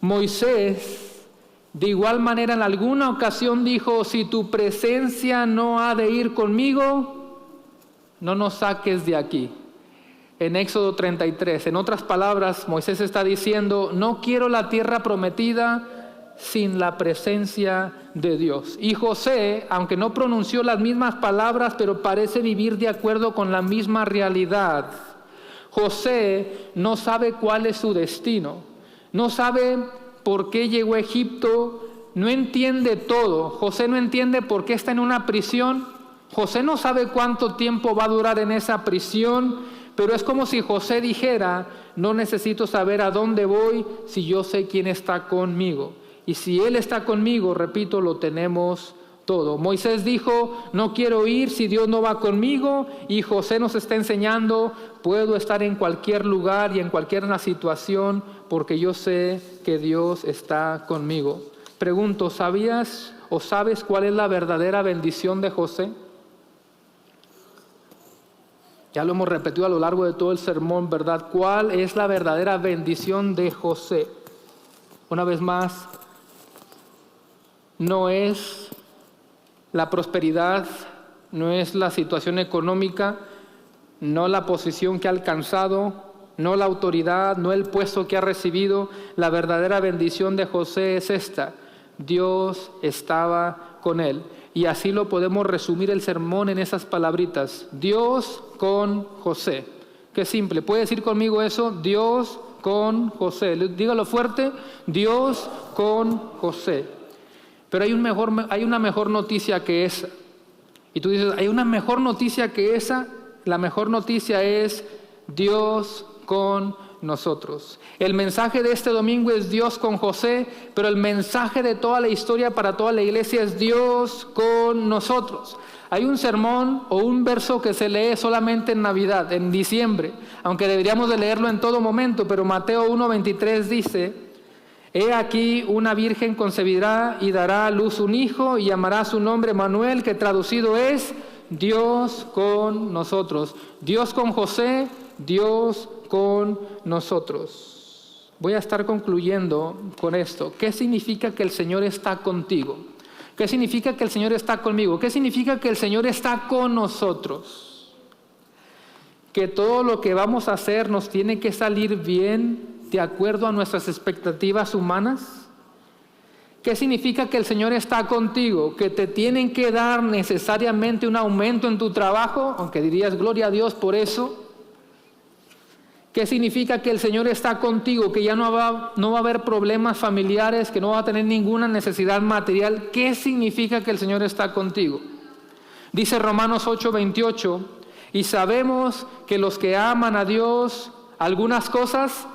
Moisés, de igual manera, en alguna ocasión dijo: si tu presencia no ha de ir conmigo, no nos saques de aquí. En Éxodo 33, en otras palabras, Moisés está diciendo: no quiero la tierra prometida sin la presencia de Dios. Y José, aunque no pronunció las mismas palabras, pero parece vivir de acuerdo con la misma realidad. José no sabe cuál es su destino, no sabe por qué llegó a Egipto, no entiende todo. José no entiende por qué está en una prisión. José no sabe cuánto tiempo va a durar en esa prisión, Pero es como si José dijera: no necesito saber a dónde voy si yo sé quién está conmigo. Y si Él está conmigo, repito, lo tenemos todo. Moisés dijo: no quiero ir si Dios no va conmigo. Y José nos está enseñando: puedo estar en cualquier lugar y en cualquier situación porque yo sé que Dios está conmigo. Pregunto, ¿sabías o sabes cuál es la verdadera bendición de José? Ya lo hemos repetido a lo largo de todo el sermón, ¿verdad? ¿Cuál es la verdadera bendición de José? Una vez más, no es la prosperidad, no es la situación económica, no la posición que ha alcanzado, no la autoridad, no el puesto que ha recibido. La verdadera bendición de José es esta: Dios estaba con él. Y así lo podemos resumir el sermón en esas palabritas: Dios con José. Qué simple. ¿Puede decir conmigo eso? Dios con José. Dígalo fuerte: Dios con José. Pero hay una mejor noticia que esa. Y tú dices: ¿hay una mejor noticia que esa? La mejor noticia es Dios con nosotros. El mensaje de este domingo es Dios con José, pero el mensaje de toda la historia para toda la iglesia es Dios con nosotros. Hay un sermón o un verso que se lee solamente en Navidad, en diciembre, aunque deberíamos de leerlo en todo momento, pero Mateo 1:23 dice: he aquí una virgen concebirá y dará a luz un hijo y llamará su nombre Manuel, que traducido es Dios con nosotros. Dios con José, Dios con nosotros. Voy a estar concluyendo con esto. ¿Qué significa que el Señor está contigo? ¿Qué significa que el Señor está conmigo? ¿Qué significa que el Señor está con nosotros? Que todo lo que vamos a hacer nos tiene que salir bien de acuerdo a nuestras expectativas humanas. ¿Qué significa que el Señor está contigo? Que te tienen que dar necesariamente un aumento en tu trabajo, aunque dirías gloria a Dios por eso. ¿Qué significa que el Señor está contigo? Que ya no va a haber problemas familiares, que no va a tener ninguna necesidad material. ¿Qué significa que el Señor está contigo? Dice Romanos 8:28: y sabemos que los que aman a Dios, algunas cosas,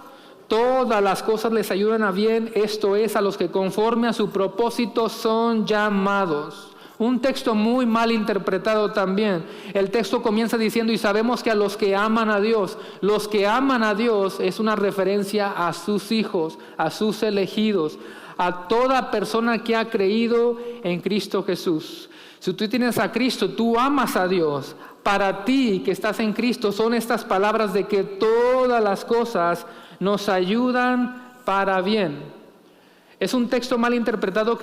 todas las cosas les ayudan a bien, esto es, a los que conforme a su propósito son llamados. Un texto muy mal interpretado también. El texto comienza diciendo: y sabemos que a los que aman a Dios. Los que aman a Dios es una referencia a sus hijos, a sus elegidos, a toda persona que ha creído en Cristo Jesús. Si tú tienes a Cristo, tú amas a Dios. Para ti que estás en Cristo son estas palabras de que todas las cosas nos ayudan para bien. Es un texto mal interpretado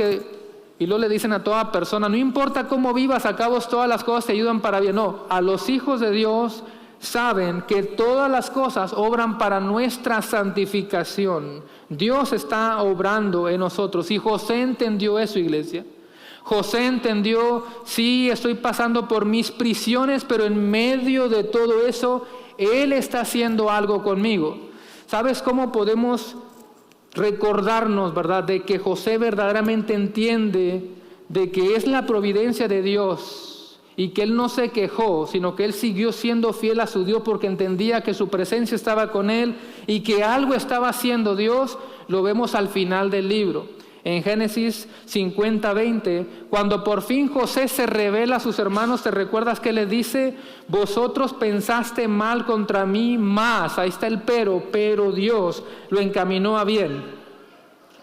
y luego le dicen a toda persona: no importa cómo vivas, a cabo todas las cosas te ayudan para bien. No, a los hijos de Dios saben que todas las cosas obran para nuestra santificación. Dios está obrando en nosotros. Y José entendió eso, iglesia. José entendió: sí, estoy pasando por mis prisiones, pero en medio de todo eso, Él está haciendo algo conmigo. ¿Sabes cómo podemos recordarnos, verdad, de que José verdaderamente entiende de que es la providencia de Dios y que él no se quejó, sino que él siguió siendo fiel a su Dios porque entendía que su presencia estaba con él y que algo estaba haciendo Dios? Lo vemos al final del libro. En Génesis 50:20, cuando por fin José se revela a sus hermanos, ¿te recuerdas que les dice? Vosotros pensaste mal contra mí, mas, ahí está el pero Dios lo encaminó a bien.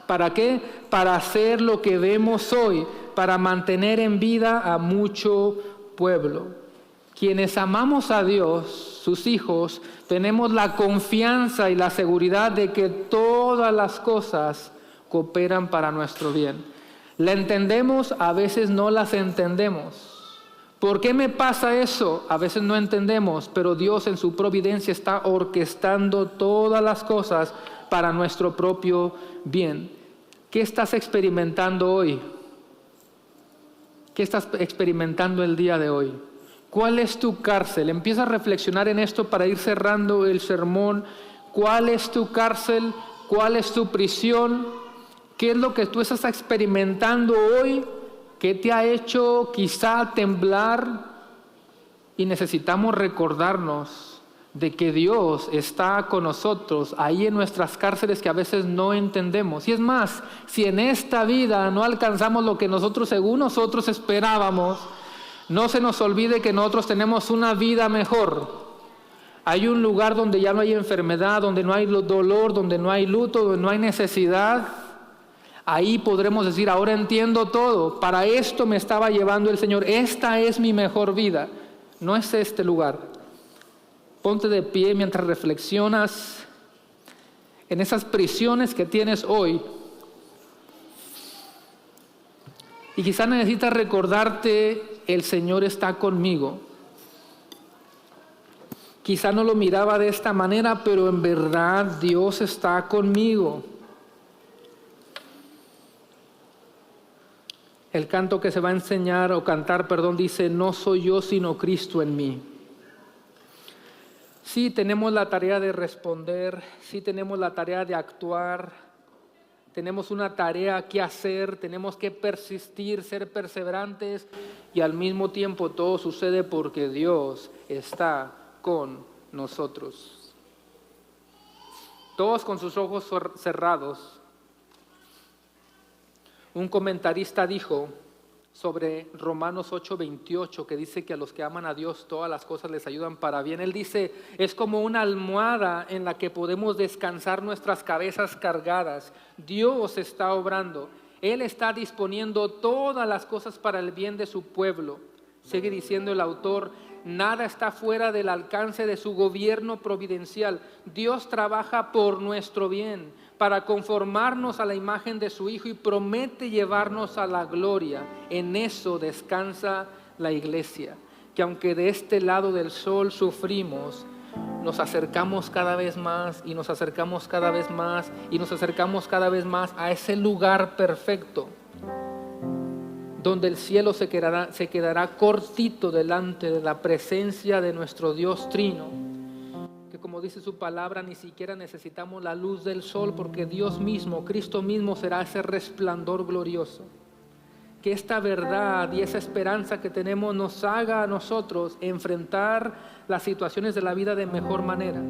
¿Para qué? Para hacer lo que vemos hoy, para mantener en vida a mucho pueblo. Quienes amamos a Dios, sus hijos, tenemos la confianza y la seguridad de que todas las cosas cooperan para nuestro bien. La entendemos, a veces no las entendemos. ¿Por qué me pasa eso? A veces no entendemos, pero Dios en su providencia está orquestando todas las cosas para nuestro propio bien. ¿Qué estás experimentando hoy? ¿Qué estás experimentando el día de hoy? ¿Cuál es tu cárcel? Empieza a reflexionar en esto para ir cerrando el sermón. ¿Cuál es tu cárcel? ¿Cuál es tu prisión? ¿Qué es lo que tú estás experimentando hoy? ¿Qué te ha hecho quizá temblar? Y necesitamos recordarnos de que Dios está con nosotros ahí en nuestras cárceles que a veces no entendemos. Y es más, si en esta vida no alcanzamos lo que nosotros, según nosotros esperábamos, no se nos olvide que nosotros tenemos una vida mejor. Hay un lugar donde ya no hay enfermedad, donde no hay dolor, donde no hay luto, donde no hay necesidad. Ahí podremos decir, ahora entiendo todo, para esto me estaba llevando el Señor, esta es mi mejor vida, no es este lugar. Ponte de pie mientras reflexionas en esas prisiones que tienes hoy. Y quizás necesitas recordarte, el Señor está conmigo. Quizá no lo miraba de esta manera, pero en verdad Dios está conmigo. El canto que se va a enseñar o cantar, dice, no soy yo sino Cristo en mí. Sí tenemos la tarea de responder, sí tenemos la tarea de actuar, tenemos una tarea que hacer, tenemos que persistir, ser perseverantes y al mismo tiempo todo sucede porque Dios está con nosotros. Todos con sus ojos cerrados. Un comentarista dijo sobre Romanos 8:28, que dice que a los que aman a Dios todas las cosas les ayudan para bien. Él dice, es como una almohada en la que podemos descansar nuestras cabezas cargadas. Dios está obrando. Él está disponiendo todas las cosas para el bien de su pueblo. Sigue diciendo el autor, nada está fuera del alcance de su gobierno providencial. Dios trabaja por nuestro bien, para conformarnos a la imagen de su Hijo y promete llevarnos a la gloria. En eso descansa la iglesia, que aunque de este lado del sol sufrimos, nos acercamos cada vez más y nos acercamos cada vez más y nos acercamos cada vez más a ese lugar perfecto, donde el cielo se quedará cortito delante de la presencia de nuestro Dios Trino, que como dice su palabra, ni siquiera necesitamos la luz del sol, porque Dios mismo, Cristo mismo será ese resplandor glorioso. Que esta verdad y esa esperanza que tenemos nos haga a nosotros enfrentar las situaciones de la vida de mejor manera.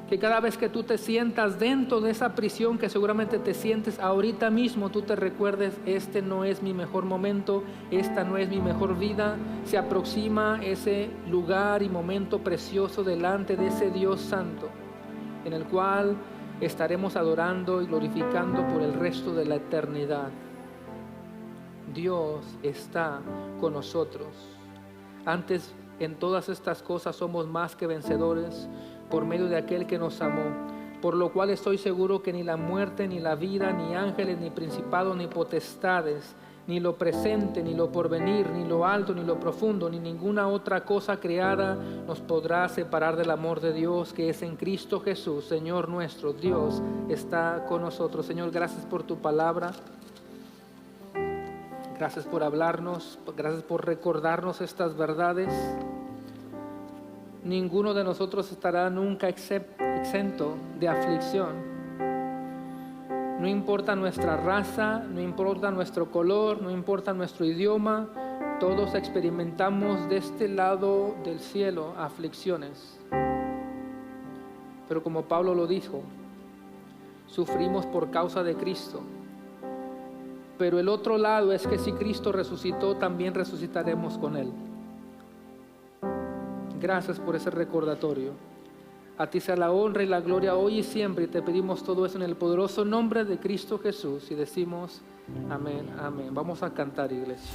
Que cada vez que tú te sientas dentro de esa prisión que seguramente te sientes ahorita mismo, tú te recuerdes, este no es mi mejor momento, esta no es mi mejor vida. Se aproxima ese lugar y momento precioso delante de ese Dios santo, en el cual estaremos adorando y glorificando por el resto de la eternidad. Dios está con nosotros. Antes, en todas estas cosas somos más que vencedores por medio de aquel que nos amó, por lo cual estoy seguro que ni la muerte, ni la vida, ni ángeles, ni principados, ni potestades, ni lo presente, ni lo porvenir, ni lo alto, ni lo profundo, ni ninguna otra cosa creada nos podrá separar del amor de Dios que es en Cristo Jesús, Señor nuestro. Dios está con nosotros. Señor, gracias por tu palabra. Gracias por hablarnos, gracias por recordarnos estas verdades. Ninguno de nosotros estará nunca exento de aflicción. No importa nuestra raza, no importa nuestro color, no importa nuestro idioma, todos experimentamos de este lado del cielo aflicciones. Pero como Pablo lo dijo, sufrimos por causa de Cristo. Pero el otro lado es que si Cristo resucitó, también resucitaremos con Él. Gracias por ese recordatorio. A ti sea la honra y la gloria hoy y siempre, y te pedimos todo eso en el poderoso nombre de Cristo Jesús, y decimos amén, amén. Vamos a cantar, iglesia.